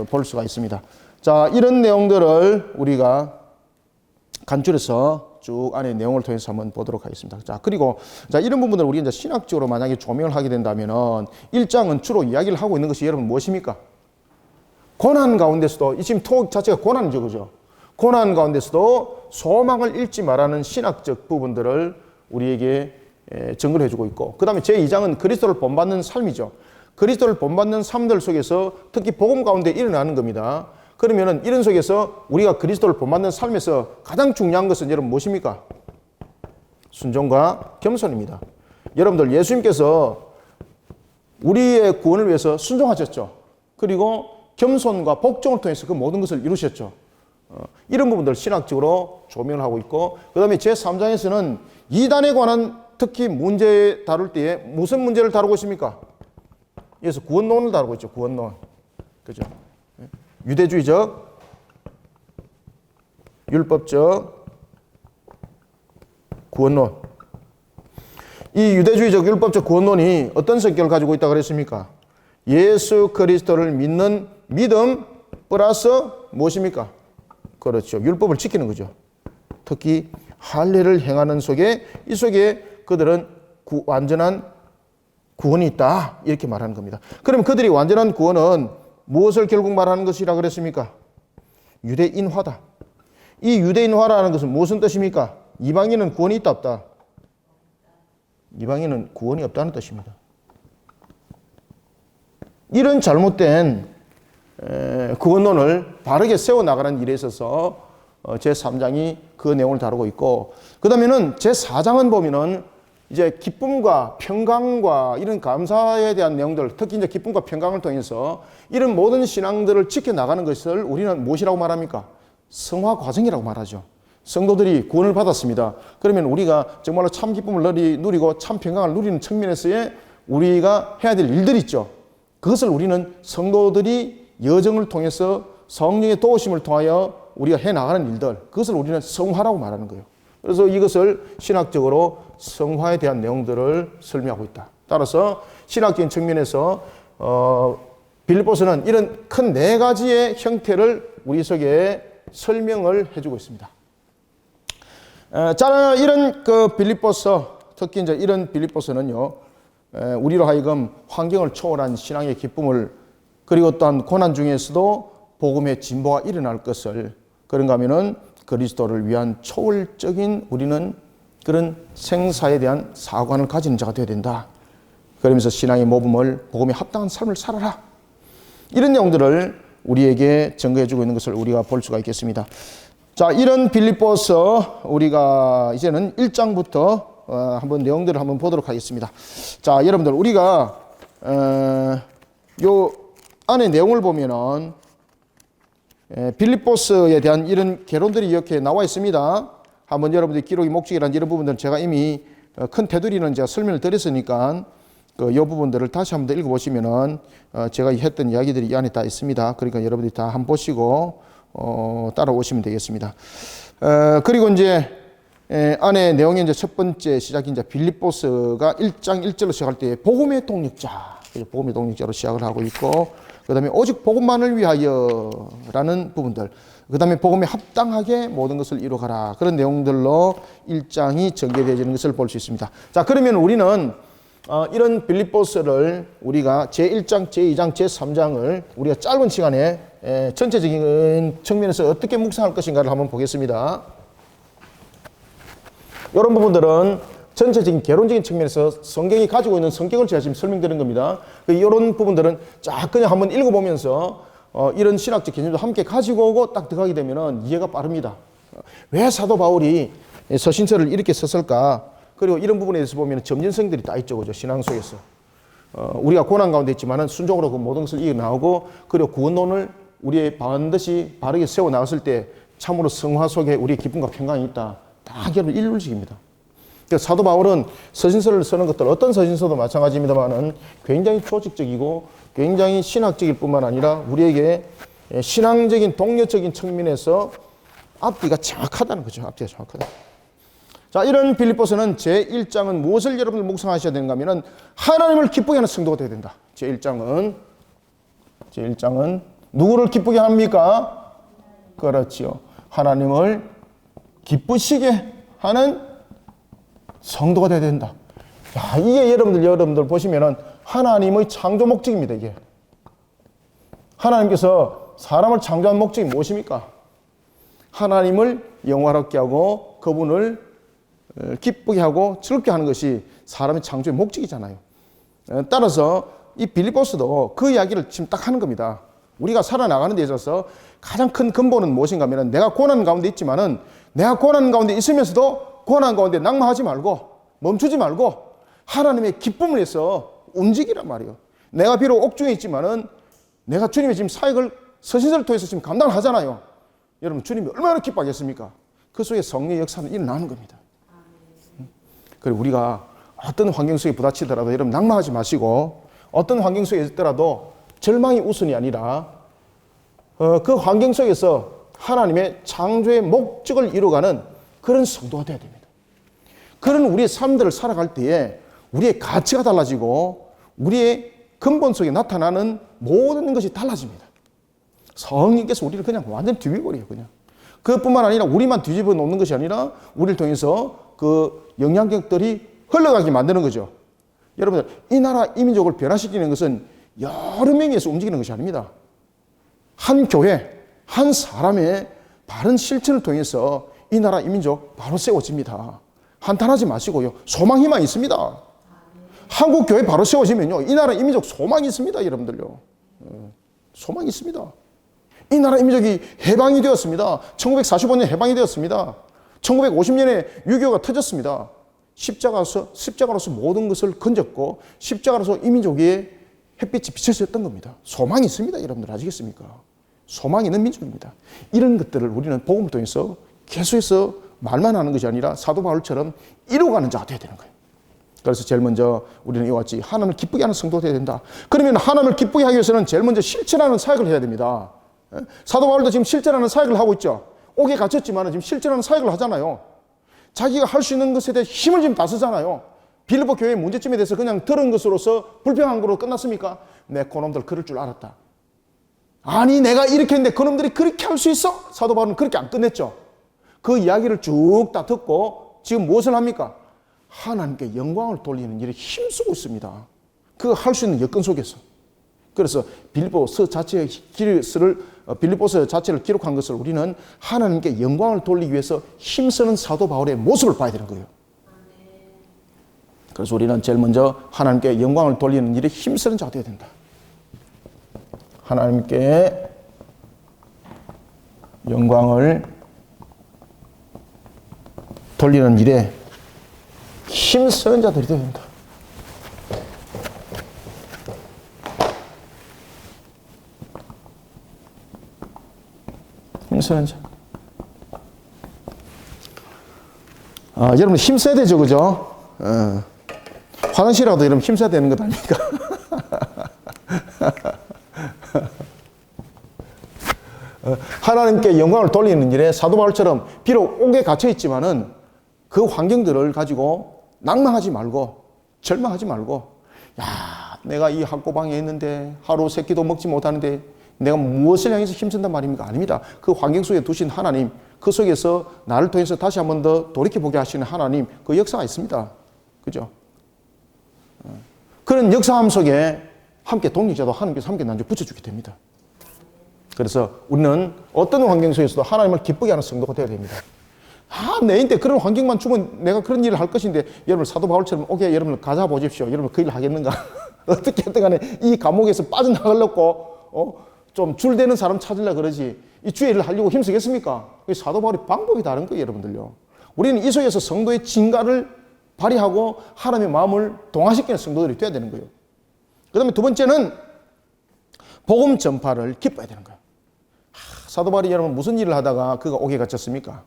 볼 수가 있습니다. 자, 이런 내용들을 우리가 간추려서 쭉 안에 내용을 통해서 한번 보도록 하겠습니다. 자, 그리고 이런 부분들을 우리 이제 신학적으로 만약에 조명을 하게 된다면은 1장은 주로 이야기를 하고 있는 것이 여러분 무엇입니까? 고난 가운데서도 이 지금 토목 자체가 고난이죠, 그죠? 고난 가운데서도 소망을 잃지 말라는 신학적 부분들을 우리에게 증거를 해주고 있고, 그 다음에 제2장은 그리스도를 본받는 삶이죠. 그리스도를 본받는 삶들 속에서 특히 복음 가운데 일어나는 겁니다. 그러면은 이런 속에서 우리가 그리스도를 본받는 삶에서 가장 중요한 것은 여러분 무엇입니까? 순종과 겸손입니다. 여러분들 예수님께서 우리의 구원을 위해서 순종하셨죠. 그리고 겸손과 복종을 통해서 그 모든 것을 이루셨죠. 이런 부분들 신학적으로 조명을 하고 있고, 그 다음에 제3장에서는 이단에 관한 특히 문제 다룰 때에 무슨 문제를 다루고 있습니까? 여기서 구원론을 다루고 있죠. 구원론. 그죠? 유대주의적, 율법적 구원론. 이 유대주의적 율법적 구원론이 어떤 성격을 가지고 있다고 그랬습니까? 예수 그리스도를 믿는 믿음 플러스 무엇입니까? 그렇죠. 율법을 지키는 거죠. 특히 할례를 행하는 속에 이 속에 그들은 완전한 구원이 있다. 이렇게 말하는 겁니다. 그럼 그들이 완전한 구원은 무엇을 결국 말하는 것이라 그랬습니까? 유대인화다. 이 유대인화라는 것은 무슨 뜻입니까? 이방인은 구원이 있다 없다? 이방인은 구원이 없다는 뜻입니다. 이런 잘못된 구원론을 바르게 세워나가는 일에 있어서 제3장이 그 내용을 다루고 있고, 그 다음에는 제4장은 보면은 이제 기쁨과 평강과 이런 감사에 대한 내용들, 특히 이제 기쁨과 평강을 통해서 이런 모든 신앙들을 지켜나가는 것을 우리는 무엇이라고 말합니까? 성화 과정이라고 말하죠. 성도들이 구원을 받았습니다. 그러면 우리가 정말로 참 기쁨을 누리고 참 평강을 누리는 측면에서의 우리가 해야 될 일들이 있죠. 그것을 우리는 성도들이 여정을 통해서 성령의 도우심을 통하여 우리가 해나가는 일들, 그것을 우리는 성화라고 말하는 거예요. 그래서 이것을 신학적으로 성화에 대한 내용들을 설명하고 있다. 따라서 신학적인 측면에서 빌립보서는 이런 큰 네 가지의 형태를 우리 속에 설명을 해주고 있습니다. 자, 이런 빌립보서, 특히 이제 이런 빌립보서는요, 우리로 하여금 환경을 초월한 신앙의 기쁨을, 그리고 또한 고난 중에서도 복음의 진보가 일어날 것을, 그런가 하면은 그리스도를 위한 초월적인 우리는 그런 생사에 대한 사관을 가지는 자가 되어야 된다. 그러면서 신앙의 모범을 복음에 합당한 삶을 살아라. 이런 내용들을 우리에게 증거해주고 있는 것을 우리가 볼 수가 있겠습니다. 자, 이런 빌립보서 우리가 이제는 1장부터 한번 내용들을 한번 보도록 하겠습니다. 자, 여러분들 우리가 요 안에 내용을 보면은 빌립보서에 대한 이런 개론들이 이렇게 나와 있습니다. 한번 여러분들이 기록이 목적이라는 이런 부분들은 제가 이미 큰 테두리는 제가 설명을 드렸으니까 이 부분들을 다시 한번 더 읽어보시면은 제가 했던 이야기들이 이 안에 다 있습니다. 그러니까 여러분들이 다 한번 보시고 따라오시면 되겠습니다. 그리고 이제 안에 내용의 이제 첫 번째 시작인 이제 빌립보서가 1장 1절로 시작할 때 복음의 동력자, 복음의 동력자로 시작을 하고 있고, 그 다음에 오직 복음만을 위하여라는 부분들, 그 다음에 복음에 합당하게 모든 것을 이루어가라, 그런 내용들로 1장이 전개되어지는 것을 볼 수 있습니다. 자, 그러면 우리는 이런 빌립보서를 우리가 제1장, 제2장, 제3장을 우리가 짧은 시간에 전체적인 측면에서 어떻게 묵상할 것인가를 한번 보겠습니다. 이런 부분들은 전체적인 개론적인 측면에서 성경이 가지고 있는 성격을 제가 지금 설명드리는 겁니다. 이런 부분들은 쫙 그냥 한번 읽어보면서 이런 신학적 개념도 함께 가지고 오고 딱 들어가게 되면 이해가 빠릅니다. 왜 사도 바울이 서신서를 이렇게 썼을까? 그리고 이런 부분에 대해서 보면 점진성들이 다 있죠. 그죠? 신앙 속에서. 우리가 고난 가운데 있지만은 순종으로 그 모든 것을 이겨나오고, 그리고 구원론을 우리의 반드시 바르게 세워나갔을 때 참으로 성화 속에 우리의 기쁨과 평강이 있다. 다 결국 일률식입니다. 그래서 사도 바울은 서신서를 쓰는 것들, 어떤 서신서도 마찬가지입니다만은 굉장히 조직적이고 굉장히 신학적일 뿐만 아니라 우리에게 신앙적인 동료적인 측면에서 앞뒤가 정확하다는 거죠. 앞뒤가 정확하다. 자, 이런 빌립보서는 제1장은 무엇을 여러분들 묵상하셔야 되는가 하면은 하나님을 기쁘게 하는 성도가 되어야 된다. 제1장은 누구를 기쁘게 합니까? 그렇지요. 하나님을 기쁘시게 하는 성도가 되어야 된다. 야, 이게 여러분들 보시면은 하나님의 창조 목적입니다, 이게. 하나님께서 사람을 창조한 목적이 무엇입니까? 하나님을 영화롭게 하고 그분을 기쁘게 하고 즐겁게 하는 것이 사람의 창조의 목적이잖아요. 따라서 이 빌립보서도 그 이야기를 지금 딱 하는 겁니다. 우리가 살아나가는 데 있어서 가장 큰 근본은 무엇인가 하면 내가 고난 가운데 있지만은 내가 고난 가운데 있으면서도 고난 가운데 낙마하지 말고 멈추지 말고 하나님의 기쁨을 위해서 움직이란 말이에요. 내가 비록 옥중에 있지만은 내가 주님의 지금 사역을 서신서를 통해서 지금 감당을 하잖아요. 여러분, 주님이 얼마나 기뻐하겠습니까? 그 속에 성령의 역사는 일어나는 겁니다. 그리고 우리가 어떤 환경 속에 부딪히더라도 여러분 낙마하지 마시고, 어떤 환경 속에 있더라도 절망이 우선이 아니라 그 환경 속에서 하나님의 창조의 목적을 이루어가는 그런 성도가 되어야 됩니다. 그런 우리의 삶들을 살아갈 때에 우리의 가치가 달라지고 우리의 근본 속에 나타나는 모든 것이 달라집니다. 성령께서 우리를 그냥 완전히 뒤집어버려요. 그냥. 그것뿐만 아니라 우리만 뒤집어 놓는 것이 아니라 우리를 통해서 그 영향력들이 흘러가게 만드는 거죠. 여러분들, 이 나라 이민족을 변화시키는 것은 여러 명에서 움직이는 것이 아닙니다. 한 교회, 한 사람의 바른 실천을 통해서 이 나라 이민족 바로 세워집니다. 한탄하지 마시고요. 소망, 희망이 있습니다. 한국 교회 바로 세워지면요, 이 나라 이민족 소망이 있습니다. 여러분들요. 소망이 있습니다. 이 나라 이민족이 해방이 되었습니다. 1945년 해방이 되었습니다. 1950년에 6.25가 터졌습니다. 십자가로서 모든 것을 건졌고 십자가로서 이민족의 햇빛이 비춰졌던 겁니다. 소망이 있습니다. 여러분들 아시겠습니까? 소망이 있는 민족입니다. 이런 것들을 우리는 복음을 통해서 계속해서 말만 하는 것이 아니라 사도 바울처럼 이루어가는 자가 되어야 되는 거예요. 그래서 제일 먼저 우리는 이와 같이 하나님을 기쁘게 하는 성도가 되어야 된다. 그러면 하나님을 기쁘게 하기 위해서는 제일 먼저 실천하는 사역을 해야 됩니다. 사도 바울도 지금 실천하는 사역을 하고 있죠. 옥에 갇혔지만 지금 실천하는 사역을 하잖아요. 자기가 할 수 있는 것에 대해 힘을 지금 다 쓰잖아요. 빌립보 교회의 문제점에 대해서 그냥 들은 것으로서 불평한 거로 끝났습니까? 내 그놈들 그럴 줄 알았다. 아니, 내가 이렇게 했는데 그놈들이 그렇게 할 수 있어? 사도 바울은 그렇게 안 끝냈죠. 그 이야기를 쭉 다 듣고 지금 무엇을 합니까? 하나님께 영광을 돌리는 일에 힘쓰고 있습니다. 그거 할 수 있는 여건 속에서. 그래서 빌립보서 자체를 기록한 것을 우리는 하나님께 영광을 돌리기 위해서 힘쓰는 사도 바울의 모습을 봐야 되는 거예요. 그래서 우리는 제일 먼저 하나님께 영광을 돌리는 일에 힘쓰는 자가 되어야 된다. 하나님께 영광을 돌리는 일에 힘쓰는 자들이 되어야 된다. 힘쓰는 자. 여러분 힘써야 되죠, 그죠? 화장실이라도 여러분 힘써야 되는 것 아닙니까? 하나님께 영광을 돌리는 일에 사도 바울처럼 비록 옥에 갇혀 있지만은 그 환경들을 가지고 낭망하지 말고 절망하지 말고, 야, 내가 이 학고방에 있는데 하루 세 끼도 먹지 못하는데 내가 무엇을 향해서 힘쓴단 말입니까? 아닙니다. 그 환경 속에 두신 하나님, 그 속에서 나를 통해서 다시 한 번 더 돌이켜보게 하시는 하나님, 그 역사가 있습니다. 그죠? 그런 역사함 속에 함께 동력자도 하나님께서 함께 나눠 붙여주게 됩니다. 그래서 우리는 어떤 환경 속에서도 하나님을 기쁘게 하는 성도가 되어야 됩니다. 내인데 그런 환경만 주면 내가 그런 일을 할 것인데, 여러분 사도 바울처럼 오케이 여러분 가자 보십시오. 여러분 그 일을 하겠는가? 어떻게든 간에 이 감옥에서 빠져나가려고 좀 줄대는 사람 찾으려고 그러지, 이 주의 일을 하려고 힘쓰겠습니까? 사도 바울의 방법이 다른 거예요, 여러분들요. 우리는 이 속에서 성도의 진가를 발휘하고 하나님의 마음을 동화시키는 성도들이 돼야 되는 거예요. 그 다음에 두 번째는 복음 전파를 기뻐해야 되는 거예요. 사도 바울이 여러분 무슨 일을 하다가 그가 옥에 갇혔습니까?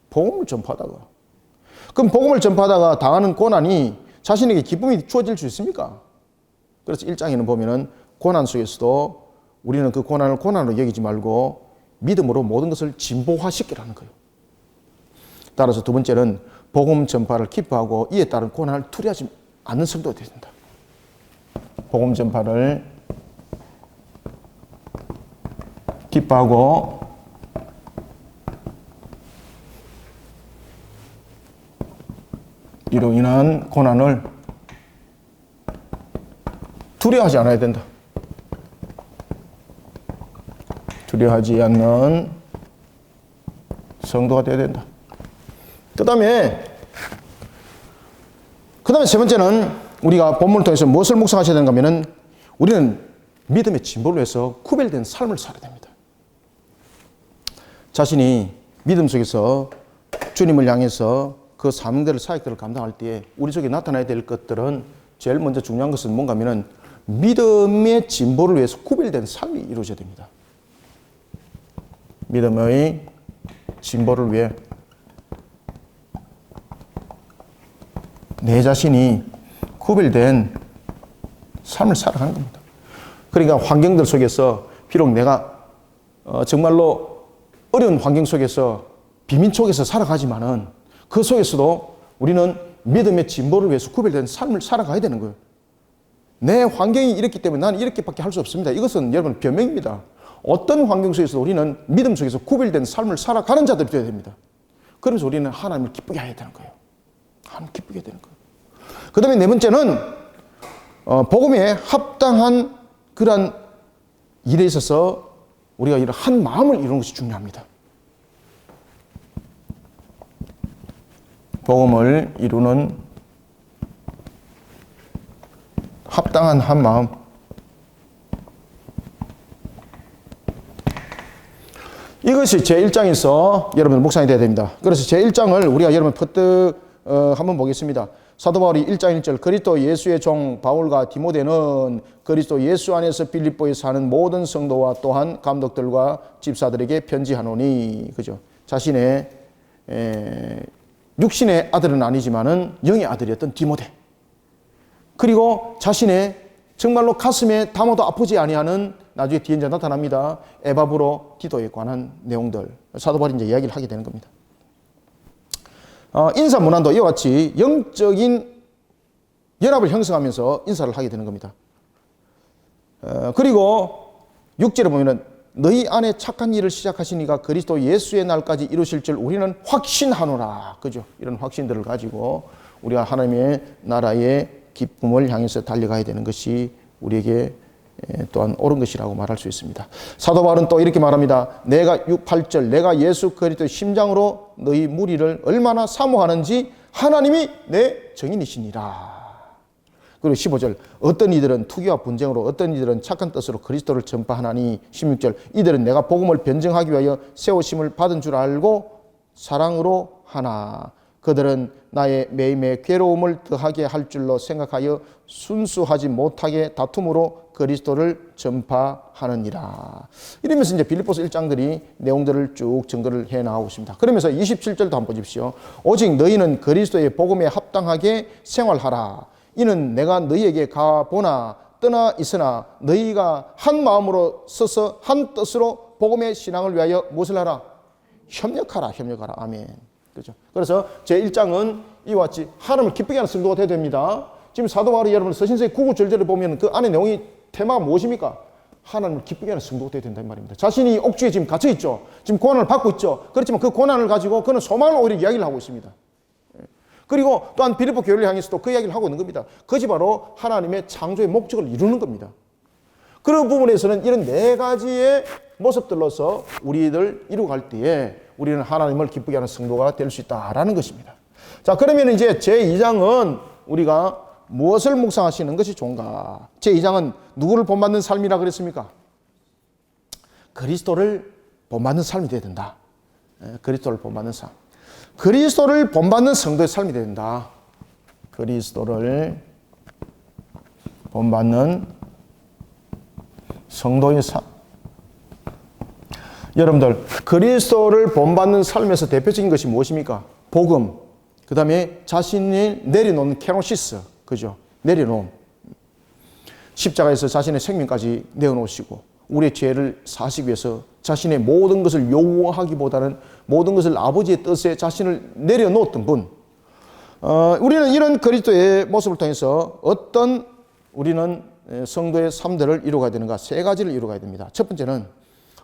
복음을 전파하다가. 그럼 복음을 전파하다가 당하는 고난이 자신에게 기쁨이 주어질 수 있습니까? 그래서 1장에는 보면은 고난 속에서도 우리는 그 고난을 고난으로 여기지 말고 믿음으로 모든 것을 진보화시키라는 거예요. 따라서 두 번째는 복음 전파를 기뻐하고 이에 따른 고난을 두려워하지 않는 성도가 되어야 된다. 복음 전파를 기뻐하고 이로 인한 고난을 두려워하지 않아야 된다. 두려워하지 않는 성도가 되어야 된다. 그 다음에 세 번째는 우리가 본문을 통해서 무엇을 묵상하셔야 되는가 하면은 우리는 믿음의 진보를 위해서 구별된 삶을 살아야 됩니다. 자신이 믿음 속에서 주님을 향해서 그 사명들을 사역들을 감당할 때에 우리 속에 나타나야 될 것들은 제일 먼저 중요한 것은 뭔가 하면은 믿음의 진보를 위해서 구별된 삶이 이루어져야 됩니다. 믿음의 진보를 위해 내 자신이 구별된 삶을 살아가는 겁니다. 그러니까 환경들 속에서 비록 내가 정말로 어려운 환경 속에서 비민족에서 살아가지만은 그 속에서도 우리는 믿음의 진보를 위해서 구별된 삶을 살아가야 되는 거예요. 내 환경이 이렇기 때문에 나는 이렇게밖에 할 수 없습니다. 이것은 여러분 변명입니다. 어떤 환경 속에서도 우리는 믿음 속에서 구별된 삶을 살아가는 자들이 되어야 됩니다. 그래서 우리는 하나님을 기쁘게 해야 되는 거예요. 하나님 기쁘게 해야 되는 거예요. 그 다음에 네 번째는 복음에 합당한 그러한 일에 있어서 우리가 이런 한 마음을 이루는 것이 중요합니다. 복음을 이루는 합당한 한 마음. 이것이 제1장에서 여러분 묵상이 되어야 됩니다. 그래서 제1장을 우리가 여러분 퍼뜩 한번 보겠습니다. 사도 바울이 1장 1절 그리스도 예수의 종 바울과 디모데는 그리스도 예수 안에서 빌립보에 사는 모든 성도와 또한 감독들과 집사들에게 편지하노니, 그죠? 자신의 육신의 아들은 아니지만은 영의 아들이었던 디모데, 그리고 자신의 정말로 가슴에 담아도 아프지 아니하는 나중에 뒤에 이제 나타납니다. 에바브로 디도에 관한 내용들 사도 바울이 이제 이야기를 하게 되는 겁니다. 인사 문안도 이와 같이 영적인 연합을 형성하면서 인사를 하게 되는 겁니다. 그리고 6절에 보면은 너희 안에 착한 일을 시작하시니가 그리스도 예수의 날까지 이루실 줄 우리는 확신하노라. 그죠? 이런 확신들을 가지고 우리가 하나님의 나라의 기쁨을 향해서 달려가야 되는 것이 우리에게 또한 옳은 것이라고 말할 수 있습니다. 사도 바울은 또 이렇게 말합니다. 내가 8절 내가 예수 그리스도의 심장으로 너희 무리를 얼마나 사모하는지 하나님이 내 증인이시니라. 그리고 15절 어떤 이들은 투기와 분쟁으로 어떤 이들은 착한 뜻으로 그리스도를 전파하나니 16절 이들은 내가 복음을 변증하기 위하여 세우심을 받은 줄 알고 사랑으로 하나 그들은 나의 매임에 괴로움을 더하게 할 줄로 생각하여 순수하지 못하게 다툼으로 그리스도를 전파하느니라. 이러면서 이제 빌립보서 1장들이 내용들을 쭉 증거를 해 나가고 있습니다. 그러면서 27절도 한번 보십시오. 오직 너희는 그리스도의 복음에 합당하게 생활하라. 이는 내가 너희에게 가보나 떠나 있으나 너희가 한 마음으로 서서 한 뜻으로 복음의 신앙을 위하여 무엇을 하라? 협력하라. 아멘. 그렇죠. 그래서 제 1장은 이와 같이 하나님을 기쁘게 하는 성도가 되어야 됩니다. 지금 사도 바울이 여러분 서신서의 9절절을 보면 그 안에 내용이 테마가 무엇입니까? 하나님을 기쁘게 하는 성도가 되어야 된다는 말입니다. 자신이 옥주에 지금 갇혀 있죠. 지금 고난을 받고 있죠. 그렇지만 그 고난을 가지고 그는 소망을 오히려 이야기를 하고 있습니다. 그리고 또한 빌립보 교회를 향해서도 그 이야기를 하고 있는 겁니다. 그것이 바로 하나님의 창조의 목적을 이루는 겁니다. 그런 부분에서는 이런 네 가지의 모습들로서 우리들 이루어갈 때에 우리는 하나님을 기쁘게 하는 성도가 될 수 있다라는 것입니다. 자, 그러면 이제 제2장은 우리가 무엇을 묵상하시는 것이 좋은가? 제2장은 누구를 본받는 삶이라 그랬습니까? 그리스도를 본받는 삶이 되어야 된다. 그리스도를 본받는 삶. 그리스도를 본받는 성도의 삶이 되어야 된다. 그리스도를 본받는 성도의 삶. 여러분들, 그리스도를 본받는 삶에서 대표적인 것이 무엇입니까? 복음, 그 다음에 자신이 내려놓는 케노시스, 그죠? 내려놓음. 십자가에서 자신의 생명까지 내어놓으시고 우리의 죄를 사시기 위해서 자신의 모든 것을 요구하기보다는 모든 것을 아버지의 뜻에 자신을 내려놓았던 분. 우리는 이런 그리스도의 모습을 통해서 어떤 우리는 성도의 삶들을 이루어가야 되는가? 세 가지를 이루어가야 됩니다. 첫 번째는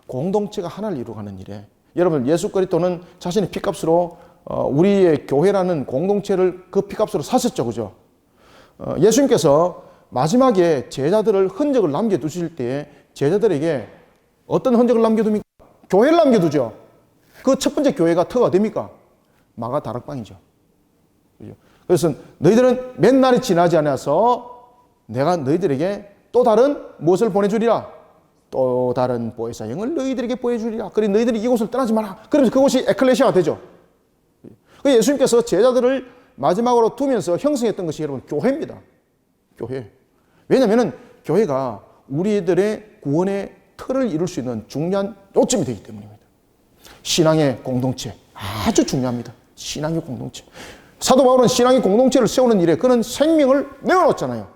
공동체가 하나를 이루어가는 일에, 여러분 예수 그리스도는 자신의 피값으로 우리의 교회라는 공동체를 그 피값으로 사셨죠, 그죠? 예수님께서 마지막에 제자들을 흔적을 남겨두실 때에 제자들에게 어떤 흔적을 남겨둡니까? 교회를 남겨두죠. 그 첫 번째 교회가 터가 됩니까? 마가 다락방이죠. 그죠? 그래서 너희들은 몇 날이 지나지 않아서 내가 너희들에게 또 다른 무엇을 보내주리라? 또 다른 보혜사형을 너희들에게 보여주리라. 그래 너희들이 이곳을 떠나지 마라. 그러면서 그곳이 에클레시아가 되죠. 예수님께서 제자들을 마지막으로 두면서 형성했던 것이 여러분 교회입니다. 교회. 왜냐하면 교회가 우리들의 구원의 틀을 이룰 수 있는 중요한 요점이 되기 때문입니다. 신앙의 공동체 아주 중요합니다. 신앙의 공동체. 사도 바울은 신앙의 공동체를 세우는 일에 그는 생명을 내어놓았잖아요.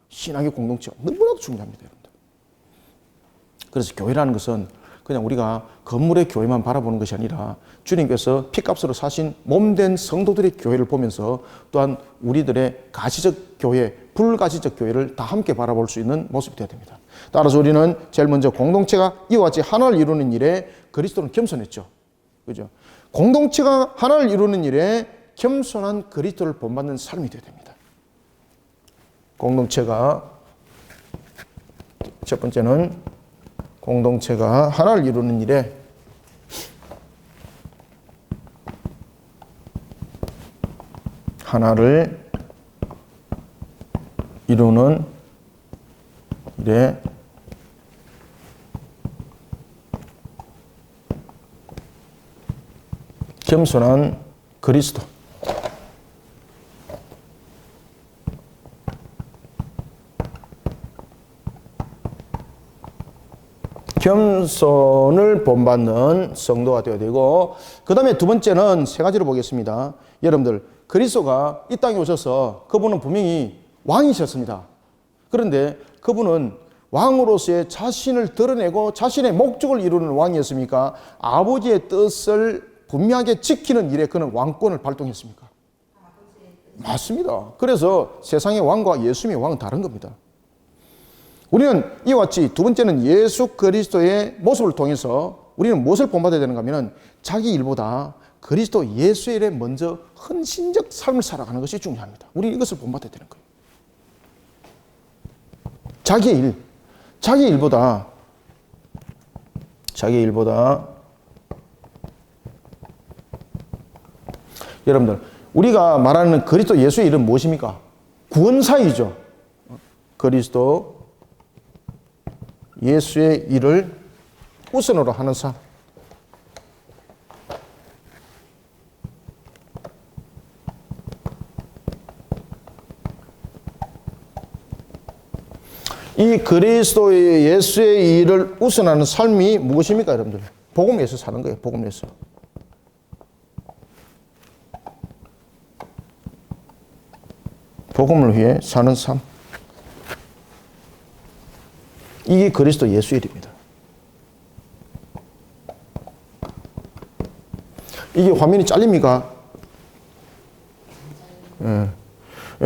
신앙의 공동체가 너무나도 중요합니다. 여러분들. 그래서 교회라는 것은 그냥 우리가 건물의 교회만 바라보는 것이 아니라 주님께서 피값으로 사신 몸된 성도들의 교회를 보면서 또한 우리들의 가시적 교회, 불가시적 교회를 다 함께 바라볼 수 있는 모습이 되어야 됩니다. 따라서 우리는 제일 먼저 공동체가 이와 같이 하나를 이루는 일에 그리스도는 겸손했죠. 그죠? 공동체가 하나를 이루는 일에 겸손한 그리스도를 본받는 삶이 되어야 됩니다. 공동체가 첫 번째는 공동체가 하나를 이루는 일에 하나를 이루는 일에 겸손한 그리스도. 겸손을 본받는 성도가 되어야 되고, 그 다음에 두 번째는 세 가지로 보겠습니다. 여러분들, 그리스도가 이 땅에 오셔서 그분은 분명히 왕이셨습니다. 그런데 그분은 왕으로서의 자신을 드러내고 자신의 목적을 이루는 왕이었습니까? 아버지의 뜻을 분명하게 지키는 일에 그는 왕권을 발동했습니까? 맞습니다. 그래서 세상의 왕과 예수님의 왕은 다른 겁니다. 우리는 이와 같이 두 번째는 예수 그리스도의 모습을 통해서 우리는 무엇을 본받아야 되는가 하면 자기 일보다 그리스도 예수의 일에 먼저 헌신적 삶을 살아가는 것이 중요합니다. 우리 이것을 본받아야 되는 거예요. 자기 일보다 여러분들, 우리가 말하는 그리스도 예수의 일은 무엇입니까? 구원사이죠. 그리스도 예수의 일을 우선으로 하는 삶. 이 그리스도의 예수의 일을 우선하는 삶이 무엇입니까, 여러분들? 복음 위해서 사는 거예요. 복음 위해서. 복음을 위해 사는 삶. 이게 그리스도 예수의 일입니다. 이게 화면이 잘립니까?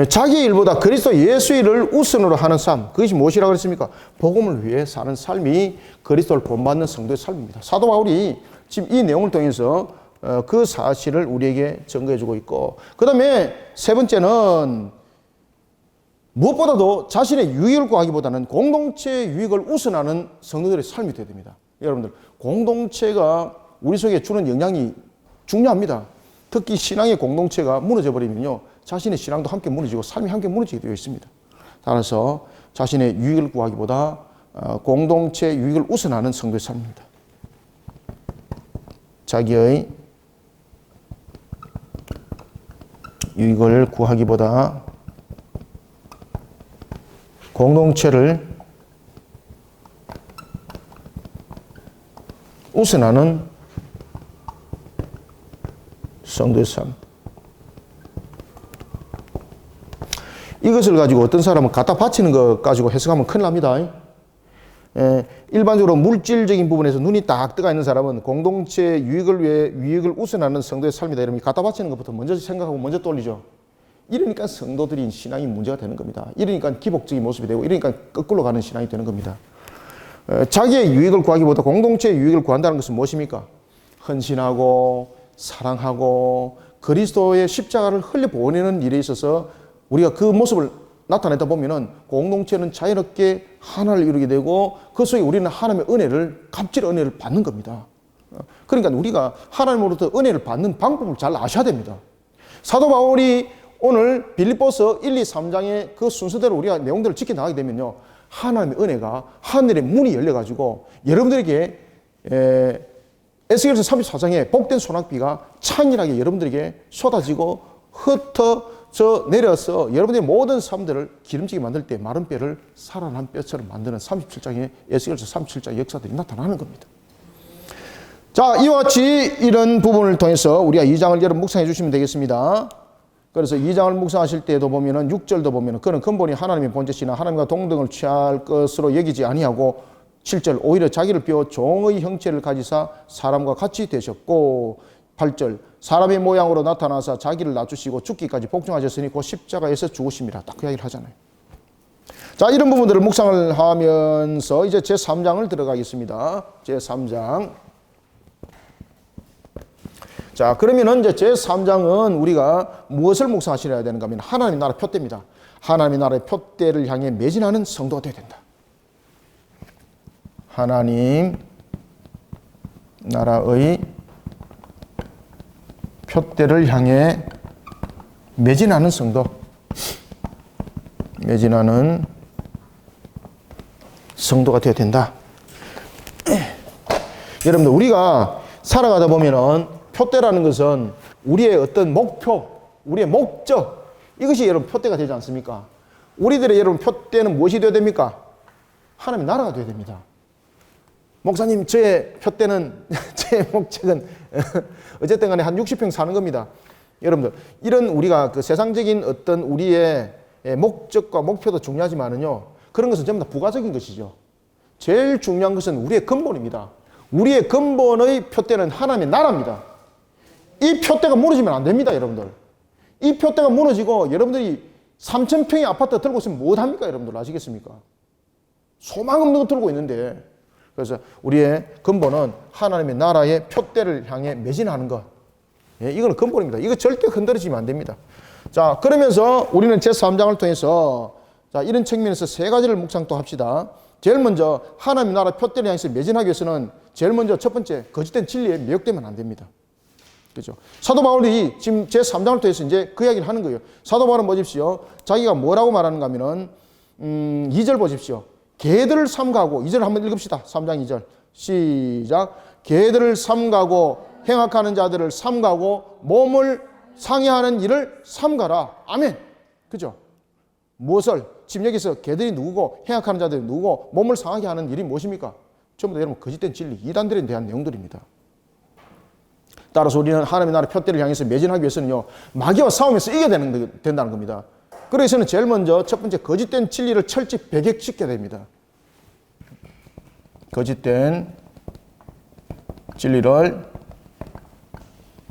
자기 일보다 그리스도 예수의 일을 우선으로 하는 삶, 그것이 무엇이라고 그랬습니까? 복음을 위해 사는 삶이 그리스도를 본받는 성도의 삶입니다. 사도 바울이 지금 이 내용을 통해서 그 사실을 우리에게 증거해주고 있고, 그 다음에 세 번째는 무엇보다도 자신의 유익을 구하기보다는 공동체의 유익을 우선하는 성도들의 삶이 되어야 됩니다. 여러분들, 공동체가 우리 속에 주는 영향이 중요합니다. 특히 신앙의 공동체가 무너져 버리면요, 자신의 신앙도 함께 무너지고 삶이 함께 무너지게 되어 있습니다. 따라서 자신의 유익을 구하기보다 공동체 유익을 우선하는 성도의 삶입니다. 자기의 유익을 구하기보다 공동체를 우선하는 성도의 삶. 이것을 가지고 어떤 사람은 갖다 바치는 것 가지고 해석하면 큰일 납니다. 일반적으로 물질적인 부분에서 눈이 딱 뜨가 있는 사람은 공동체 유익을 위해 유익을 우선하는 성도의 삶이다. 이러면 갖다 바치는 것부터 먼저 생각하고 먼저 떠올리죠. 이러니까 성도들인 신앙이 문제가 되는 겁니다. 이러니까 기복적인 모습이 되고, 이러니까 거꾸로 가는 신앙이 되는 겁니다. 자기의 유익을 구하기보다 공동체의 유익을 구한다는 것은 무엇입니까? 헌신하고 사랑하고 그리스도의 십자가를 흘려보내는 일에 있어서 우리가 그 모습을 나타내다 보면은 공동체는 자연스럽게 하나를 이루게 되고, 그 속에 우리는 하나님의 은혜를, 갑질의 은혜를 받는 겁니다. 그러니까 우리가 하나님으로부터 은혜를 받는 방법을 잘 아셔야 됩니다. 사도 바울이 오늘 빌립보서 1, 2, 3장의 그 순서대로 우리가 내용들을 지켜나가게 되면요, 하나님의 은혜가 하늘의 문이 열려가지고 여러분들에게 에스겔서 34장에 복된 소낙비가 창일하게 여러분들에게 쏟아지고 흩어져 내려서 여러분의 모든 삶들을 기름지게 만들 때 마른 뼈를 살아난 뼈처럼 만드는 37장의 에스겔서 37장의 역사들이 나타나는 겁니다. 자, 이와 같이 이런 부분을 통해서 우리가 2장을 여러분 묵상해 주시면 되겠습니다. 그래서 2장을 묵상하실 때도 보면은 6절도 보면은 그는 근본이 하나님의 본체시나 하나님과 동등을 취할 것으로 여기지 아니하고, 7절 오히려 자기를 비워 종의 형체를 가지사 사람과 같이 되셨고, 8절 사람의 모양으로 나타나사 자기를 낮추시고 죽기까지 복종하셨으니 곧 십자가에서 죽으심이라. 딱 그 이야기를 하잖아요. 자, 이런 부분들을 묵상을 하면서 이제 제3장을 들어가겠습니다. 제3장. 자, 그러면은 이제 제3장은 우리가 무엇을 묵상하셔야 되는가 하면 하나님의 나라 표대입니다. 하나님의 나라의 표대를 향해 매진하는 성도가 되어야 된다. 하나님 나라의 표대를 향해 매진하는 성도. 매진하는 성도가 되어야 된다. 여러분들, 우리가 살아가다 보면은 표대라는 것은 우리의 어떤 목표, 우리의 목적, 이것이 여러분 표대가 되지 않습니까? 우리들의 여러분 표대는 무엇이 되어야 됩니까? 하나님의 나라가 되어야 됩니다. 목사님, 저의 표대는, 제 목적은 어쨌든 간에 한 60평 사는 겁니다. 여러분들, 이런 우리가 그 세상적인 어떤 우리의 목적과 목표도 중요하지만은요, 그런 것은 전부 다 부가적인 것이죠. 제일 중요한 것은 우리의 근본입니다. 우리의 근본의 표대는 하나님의 나라입니다. 이 표대가 무너지면 안 됩니다, 여러분들. 이 표대가 무너지고 여러분들이 3,000평의 아파트 들고 있으면 뭐 합니까, 여러분들? 아시겠습니까? 소망 없는 거 들고 있는데. 그래서 우리의 근본은 하나님의 나라의 표대를 향해 매진하는 것. 예, 이건 근본입니다. 이거 절대 흔들어지면 안 됩니다. 자, 그러면서 우리는 제3장을 통해서 자, 이런 측면에서 세 가지를 묵상 또 합시다. 제일 먼저 하나님의 나라 표대를 향해서 매진하기 위해서는 제일 먼저 첫 번째, 거짓된 진리에 미혹되면 안 됩니다. 그죠? 사도 바울이 지금 제3장을 통해서 이제 그 이야기를 하는 거예요. 사도 바울은 보십시오. 자기가 뭐라고 말하는가 하면은 2절 보십시오. 개들을 삼가고, 2절 한번 읽읍시다. 3장 2절. 시작. 개들을 삼가고 행악하는 자들을 삼가고 몸을 상해하는 일을 삼가라. 아멘. 그죠? 무엇을? 지금 여기서 개들이 누구고 행악하는 자들이 누구고 몸을 상하게 하는 일이 무엇입니까? 전부 다 여러분 거짓된 진리, 이단들에 대한 내용들입니다. 따라서 우리는 하나님의 나라 표대를 향해서 매진하기 위해서는요, 마귀와 싸우면서 이겨야 된다는 겁니다. 그래서는 제일 먼저 첫 번째 거짓된 진리를 철저히 배격시켜야 됩니다. 거짓된 진리를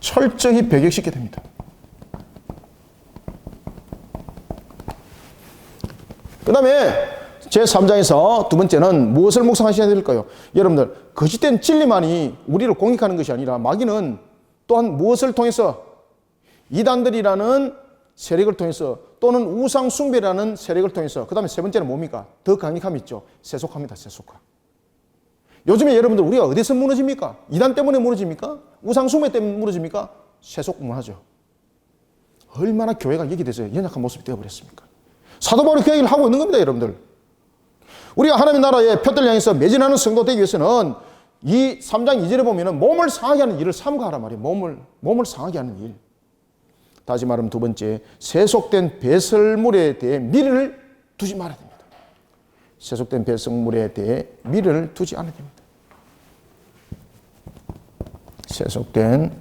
철저히 배격시켜야 됩니다. 그 다음에 제3장에서 두 번째는 무엇을 묵상하셔야 될까요? 여러분들, 거짓된 진리만이 우리를 공격하는 것이 아니라 마귀는 또한 무엇을 통해서? 이단들이라는 세력을 통해서, 또는 우상 숭배라는 세력을 통해서, 그 다음에 세 번째는 뭡니까? 더 강력함이 있죠. 세속화입니다. 세속화. 요즘에 여러분들 우리가 어디서 무너집니까? 이단 때문에 무너집니까? 우상숭배 때문에 무너집니까? 세속문화죠. 얼마나 교회가 여기 대해서 연약한 모습이 되어버렸습니까? 사도 바울이 그 얘기를 하고 있는 겁니다, 여러분들. 우리가 하나님의 나라의 표대를 향해서 매진하는 성도 되기 위해서는 이 3장 2절에 보면은 몸을 상하게 하는 일을 삼가하란 말이에요. 몸을 상하게 하는 일. 다시 말하면 두 번째, 세속된 배설물에 대해 미련을 두지 말아야 됩니다. 세속된 배설물에 대해 미련을 두지 않아야 됩니다. 세속된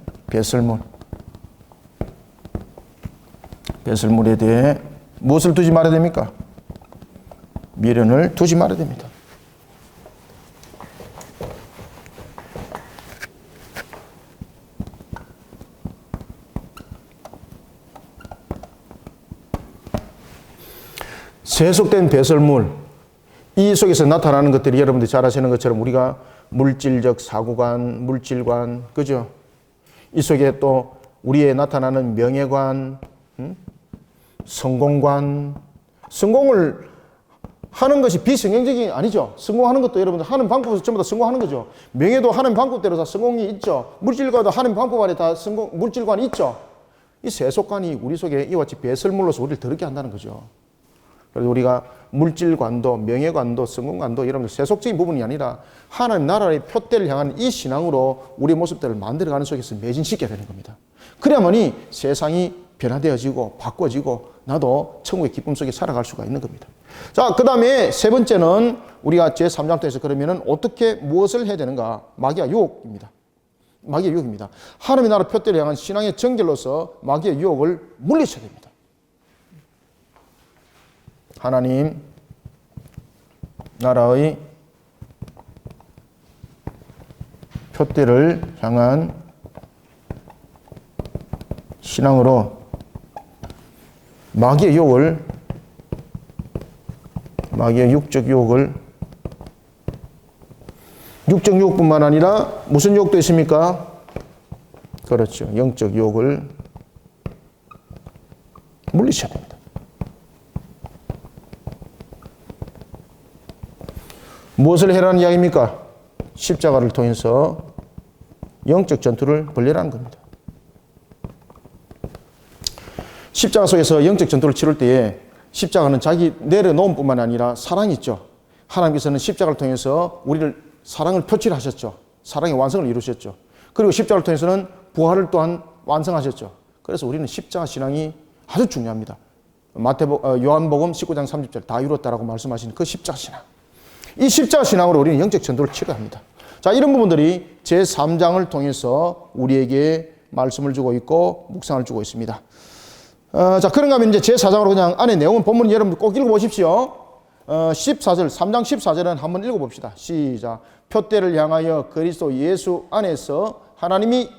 배설물에 대해 무엇을 두지 말아야 됩니까? 미련을 두지 말아야 됩니다. 세속된 배설물, 이 속에서 나타나는 것들이 여러분들이 잘 아시는 것처럼 우리가 물질적 사고관, 물질관, 그죠? 이 속에 또 우리의 나타나는 명예관, 성공관, 성공을 하는 것이 비성경적이 아니죠. 성공하는 것도 여러분들 하는 방법에서 전부 다 성공하는 거죠. 명예도 하는 방법대로 다 성공이 있죠. 물질관도 하는 방법 안에 다 물질관이 있죠. 이 세속관이 우리 속에 이와 같이 배설물로서 우리를 더럽게 한다는 거죠. 그래서 우리가 물질관도 명예관도 성공관도 여러분들 세속적인 부분이 아니라 하나님 나라의 표대를 향한 이 신앙으로 우리의 모습들을 만들어가는 속에서 매진시켜야 되는 겁니다. 그래야만이 세상이 변화되어지고 바꿔지고 나도 천국의 기쁨 속에 살아갈 수가 있는 겁니다. 자, 그 다음에 세 번째는 우리가 제3장 통해서 그러면은 어떻게 무엇을 해야 되는가? 마귀의 유혹입니다. 마귀의 유혹입니다. 하나님의 나라 표대를 향한 신앙의 정결로서 마귀의 유혹을 물리쳐야 됩니다. 하나님 나라의 표대를 향한 신앙으로 마귀의 유혹을, 마귀의 육적 유혹을, 육적 유혹뿐만 아니라 무슨 유혹도 있습니까? 그렇죠. 영적 유혹을 물리쳐야 됩니다. 무엇을 해라는 이야기입니까? 십자가를 통해서 영적 전투를 벌리라는 겁니다. 십자가 속에서 영적 전투를 치를 때에 십자가는 자기 내려놓은 뿐만 아니라 사랑이 있죠. 하나님께서는 십자가를 통해서 우리를 사랑을 표출하셨죠. 사랑의 완성을 이루셨죠. 그리고 십자가를 통해서는 부활을 또한 완성하셨죠. 그래서 우리는 십자가 신앙이 아주 중요합니다. 요한복음 19장 30절 다 이루었다라고 말씀하신 그 십자가 신앙. 이 십자가 신앙으로 우리는 영적 전투를 치러야 합니다. 자, 이런 부분들이 제3장을 통해서 우리에게 말씀을 주고 있고 묵상을 주고 있습니다. 자, 그런가 하면 이제 제4장으로 그냥 안에 내용은 본문 여러분 꼭 읽어보십시오. 14절, 3장 14절은 한번 읽어봅시다. 시작. 표대를 향하여 그리스도 예수 안에서 하나님이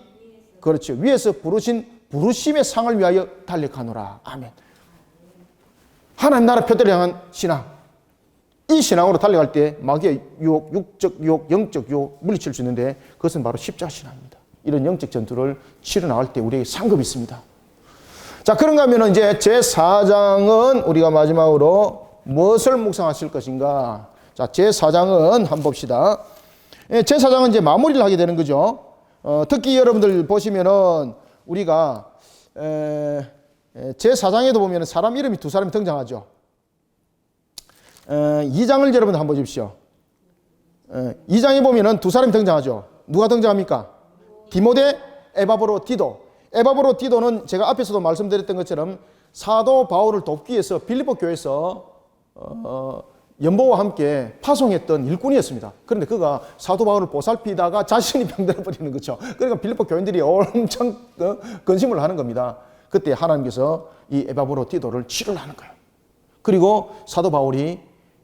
그렇죠. 위에서 부르신 부르심의 상을 위하여 달력하노라. 아멘. 하나님 나라 표대를 향한 신앙. 이 신앙으로 달려갈 때 마귀의 유혹, 육적 유혹, 영적 유혹 물리칠 수 있는데 그것은 바로 십자가 신앙입니다. 이런 영적 전투를 치러 나갈 때 우리에게 상급이 있습니다. 자, 그런가 하면 이제 제4장은 우리가 마지막으로 무엇을 묵상하실 것인가? 자, 제4장은 한번 봅시다. 제4장은 이제 마무리를 하게 되는 거죠. 특히 여러분들 보시면은 우리가 제4장에도 보면은 사람 이름이 두 사람이 등장하죠. 2장을 여러분 한번 보십시오. 2장에 보면은 두 사람이 등장하죠. 누가 등장합니까? 디모데, 에바브로, 디도. 에바브로, 디도는 제가 앞에서도 말씀드렸던 것처럼 사도 바울을 돕기 위해서 빌립보 교회에서 연보와 함께 파송했던 일꾼이었습니다. 그런데 그가 사도 바울을 보살피다가 자신이 병들어 버리는 거죠. 그러니까 빌립보 교인들이 엄청 근심을 하는 겁니다. 그때 하나님께서 이 에바브로, 디도를 치료를 하는 거예요. 그리고 사도 바울이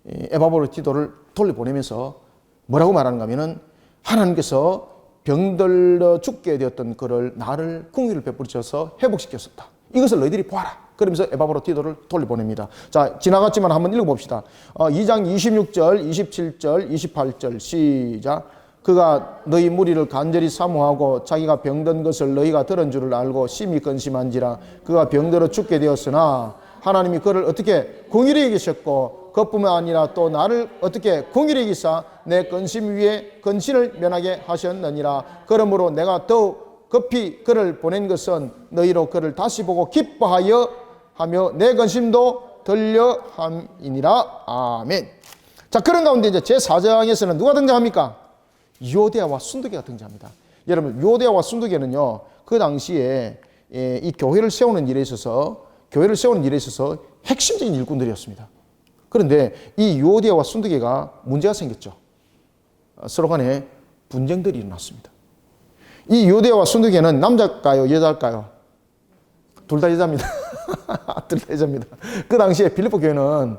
에바브로, 디도를 돌려보내면서 뭐라고 말하는가 하면은 하나님께서 병들어 죽게 되었던 그를 나를 긍휼을 베풀으셔서 회복시켰었다. 이것을 너희들이 보아라. 그러면서 에바브로, 디도를 돌려보냅니다. 자, 지나갔지만 한번 읽어봅시다. 2장 26절, 27절, 28절 시작. 그가 너희 무리를 간절히 사모하고 자기가 병든 것을 너희가 들은 줄을 알고 심히 근심한지라. 그가 병들어 죽게 되었으나 하나님이 그를 어떻게 긍휼히 여기셨고 그뿐만 아니라 또 나를 어떻게 긍휼히 여기사 내 근심 위에 근신을 면하게 하셨느니라. 그러므로 내가 더욱 급히 그를 보낸 것은 너희로 그를 다시 보고 기뻐하여 하며 내 근심도 들려 함이니라. 아멘. 자, 그런 가운데 이제 제4장에서는 누가 등장합니까? 유오디아와 순두개가 등장합니다. 여러분, 유오디아와 순두개는요, 그 당시에 이 교회를 세우는 일에 있어서 핵심적인 일꾼들이었습니다. 그런데 이 유오디아와 순두개가 문제가 생겼죠. 서로 간에 분쟁들이 일어났습니다. 이 유오디아와 순두개는 남자일까요, 여자일까요? 둘 다 여자입니다. 둘 다 여자입니다. 그 당시에 빌립보 교회는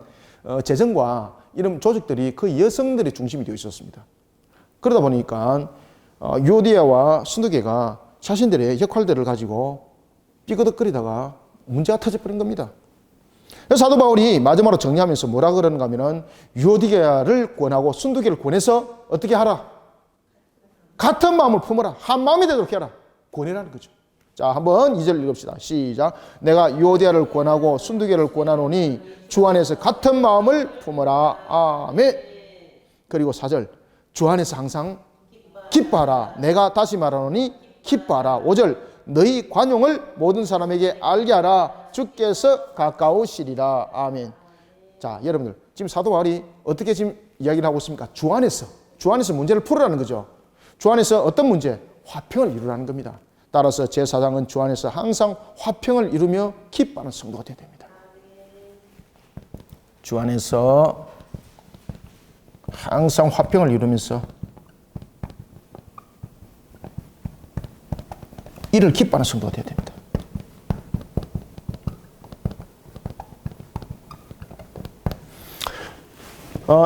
재정과 이런 조직들이 그 여성들의 중심이 되어 있었습니다. 그러다 보니까 유오디아와 순두개가 자신들의 역할들을 가지고 삐그덕거리다가 문제가 터져버린 겁니다. 그래서 사도 바울이 마지막으로 정리하면서 뭐라 그러는가 하면은 유오디아를 권하고 순두개를 권해서 어떻게 하라? 같은 마음을 품어라. 한 마음이 되도록 해라. 권해라는 거죠. 자, 한번 2절 읽읍시다. 시작. 내가 유오디아를 권하고 순두개를 권하노니 주 안에서 같은 마음을 품어라. 아멘. 그리고 4절. 주 안에서 항상 기뻐하라. 내가 다시 말하노니 기뻐하라. 5절. 너희 관용을 모든 사람에게 알게 하라. 주께서 가까우시리라. 아멘. 자, 여러분들 지금 사도 바울이 어떻게 지금 이야기를 하고 있습니까? 주 안에서 문제를 풀으라는 거죠. 주 안에서 어떤 문제? 화평을 이루라는 겁니다. 따라서 제4장은 주 안에서 항상 화평을 이루며 기뻐하는 성도가 되어야 됩니다. 주 안에서 항상 화평을 이루면서 이를 기뻐하는 성도가 되어야 됩니다.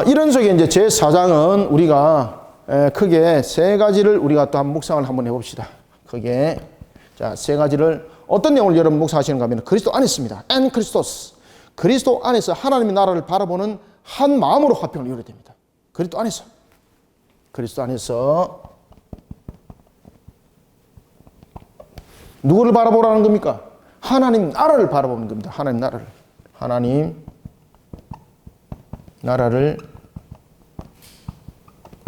이런 속에 이제 제4장은 우리가 크게 세 가지를 우리가 또 묵상을 한번 해봅시다. 크게. 자, 세 가지를 어떤 내용을 여러분 묵상하시는가 하면 그리스도 안에 있습니다. 엔 크리스토스. 그리스도 안에서 하나님의 나라를 바라보는 한 마음으로 화평을 이루어야 됩니다. 그리스도 안에서 누구를 바라보라는 겁니까? 하나님 나라를 바라보는 겁니다. 하나님 나라를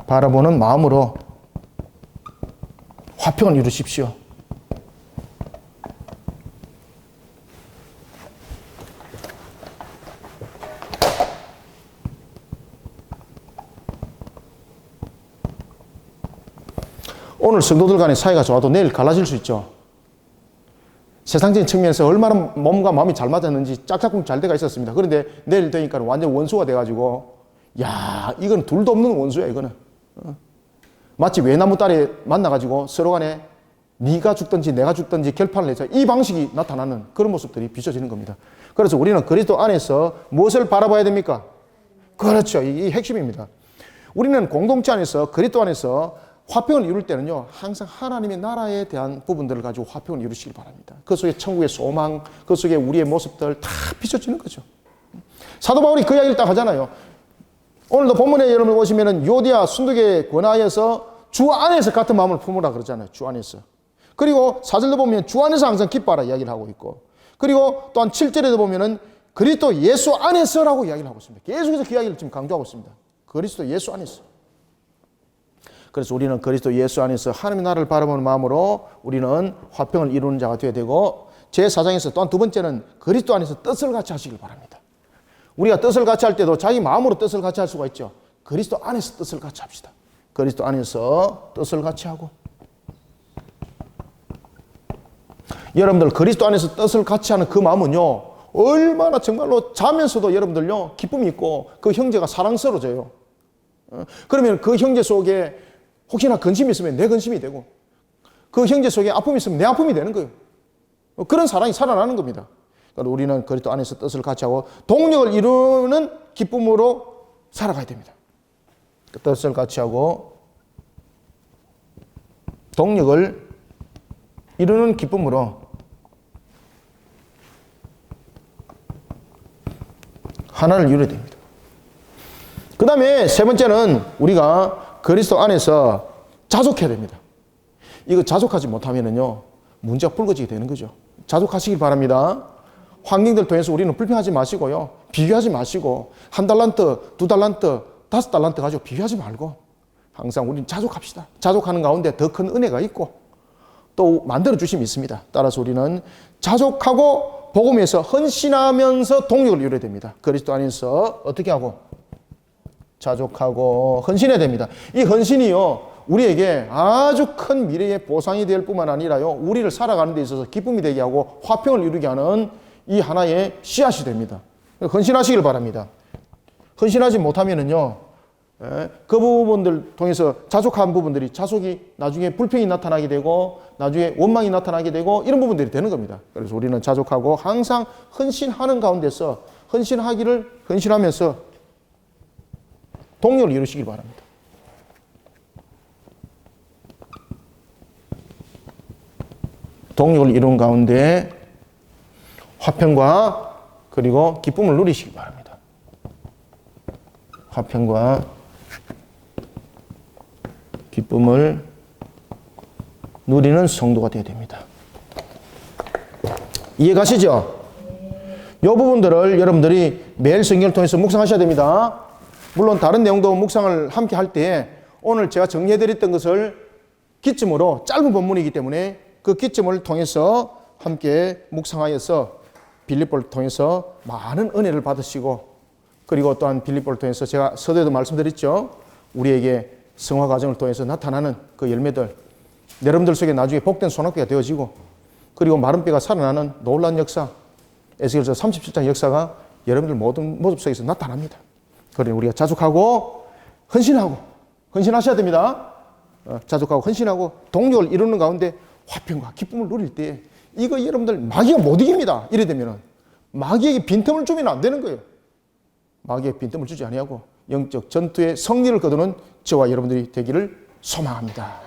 바라보는 마음으로 화평을 이루십시오. 오늘 성도들 간의 사이가 좋아도 내일 갈라질 수 있죠. 세상적인 측면에서 얼마나 몸과 마음이 잘 맞았는지 짝짝꿍 잘 돼가 있었습니다. 그런데 내일 되니까 완전 원수가 돼가지고, 야, 이건 둘도 없는 원수야, 이거는. 마치 외나무 딸에 만나가지고 서로 간에 네가 죽든지 내가 죽든지 결판을 내자, 이 방식이 나타나는 그런 모습들이 비춰지는 겁니다. 그래서 우리는 그리스도 안에서 무엇을 바라봐야 됩니까? 그렇죠. 이 핵심입니다. 우리는 공동체 안에서, 그리스도 안에서 화평을 이룰 때는요, 항상 하나님의 나라에 대한 부분들을 가지고 화평을 이루시길 바랍니다. 그 속에 천국의 소망, 그 속에 우리의 모습들 다 비춰지는 거죠. 사도 바울이 그 이야기를 딱 하잖아요. 오늘도 본문에 여러분 보시면은 유오디아 순두개에 권하여서 주 안에서 같은 마음을 품으라 그러잖아요. 주 안에서. 그리고 4절도 보면 주 안에서 항상 기뻐하라 이야기를 하고 있고, 그리고 또한 7절에도 보면은 그리스도 예수 안에서라고 이야기를 하고 있습니다. 계속해서 그 이야기를 지금 강조하고 있습니다. 그리스도 예수 안에서. 그래서 우리는 그리스도 예수 안에서 하나님의 나라를 바라보는 마음으로 우리는 화평을 이루는 자가 되어야 되고, 제4장에서 또한 두 번째는 그리스도 안에서 뜻을 같이 하시길 바랍니다. 우리가 뜻을 같이 할 때도 자기 마음으로 뜻을 같이 할 수가 있죠. 그리스도 안에서 뜻을 같이 합시다. 그리스도 안에서 뜻을 같이 하고, 여러분들 그리스도 안에서 뜻을 같이 하는 그 마음은요, 얼마나 정말로 자면서도 여러분들요 기쁨이 있고 그 형제가 사랑스러워져요. 그러면 그 형제 속에 혹시나 근심이 있으면 내 근심이 되고, 그 형제 속에 아픔이 있으면 내 아픔이 되는 거예요. 그런 사랑이 살아나는 겁니다. 그러니까 우리는 그리스도 안에서 뜻을 같이 하고 동력을 이루는 기쁨으로 살아가야 됩니다. 그 뜻을 같이 하고 동력을 이루는 기쁨으로 하나를 이루어야 됩니다. 그 다음에 세 번째는 우리가 그리스도 안에서 자족해야 됩니다. 이거 자족하지 못하면은요, 문제가 불거지게 되는 거죠. 자족하시길 바랍니다. 환경들을 통해서 우리는 불평하지 마시고요. 비교하지 마시고 한 달란트, 두 달란트, 5달란트 가지고 비교하지 말고 항상 우리는 자족합시다. 자족하는 가운데 더 큰 은혜가 있고 또 만들어 주심이 있습니다. 따라서 우리는 자족하고 복음에서 헌신하면서 동력을 이루어야 됩니다. 그리스도 안에서 어떻게 하고? 자족하고 헌신해야 됩니다. 이 헌신이요, 우리에게 아주 큰 미래의 보상이 될 뿐만 아니라요, 우리를 살아가는 데 있어서 기쁨이 되게 하고 화평을 이루게 하는 이 하나의 씨앗이 됩니다. 헌신하시길 바랍니다. 헌신하지 못하면은요, 그 부분들 통해서 자족한 부분들이 자족이 나중에 불평이 나타나게 되고 나중에 원망이 나타나게 되고 이런 부분들이 되는 겁니다. 그래서 우리는 자족하고 항상 헌신하는 가운데서 헌신하면서 동력을 이루시길 바랍니다. 동력을 이룬 가운데 화평과 그리고 기쁨을 누리시기 바랍니다. 화평과 기쁨을 누리는 성도가 되어야 됩니다. 이해 가시죠? 이 부분들을 여러분들이 매일 성경을 통해서 묵상하셔야 됩니다. 물론 다른 내용도 묵상을 함께 할 때 오늘 제가 정리해드렸던 것을 기점으로 짧은 본문이기 때문에 그 기점을 통해서 함께 묵상하여서 빌립보를 통해서 많은 은혜를 받으시고 그리고 또한 빌립보를 통해서 제가 서두에도 말씀드렸죠. 우리에게 성화 과정을 통해서 나타나는 그 열매들 여러분들 속에 나중에 복된 소낙비가 되어지고 그리고 마른 뼈가 살아나는 놀라운 역사 에스겔서 37장 역사가 여러분들 모든 모습 속에서 나타납니다. 그러니 우리가 자족하고 헌신하셔야 됩니다. 자족하고 헌신하고 동력을 이루는 가운데 화평과 기쁨을 누릴 때 이거 여러분들 마귀가 못 이깁니다. 이래 되면은 마귀에게 빈틈을 주면 안 되는 거예요. 마귀에게 빈틈을 주지 아니하고 영적 전투의 승리를 거두는 저와 여러분들이 되기를 소망합니다.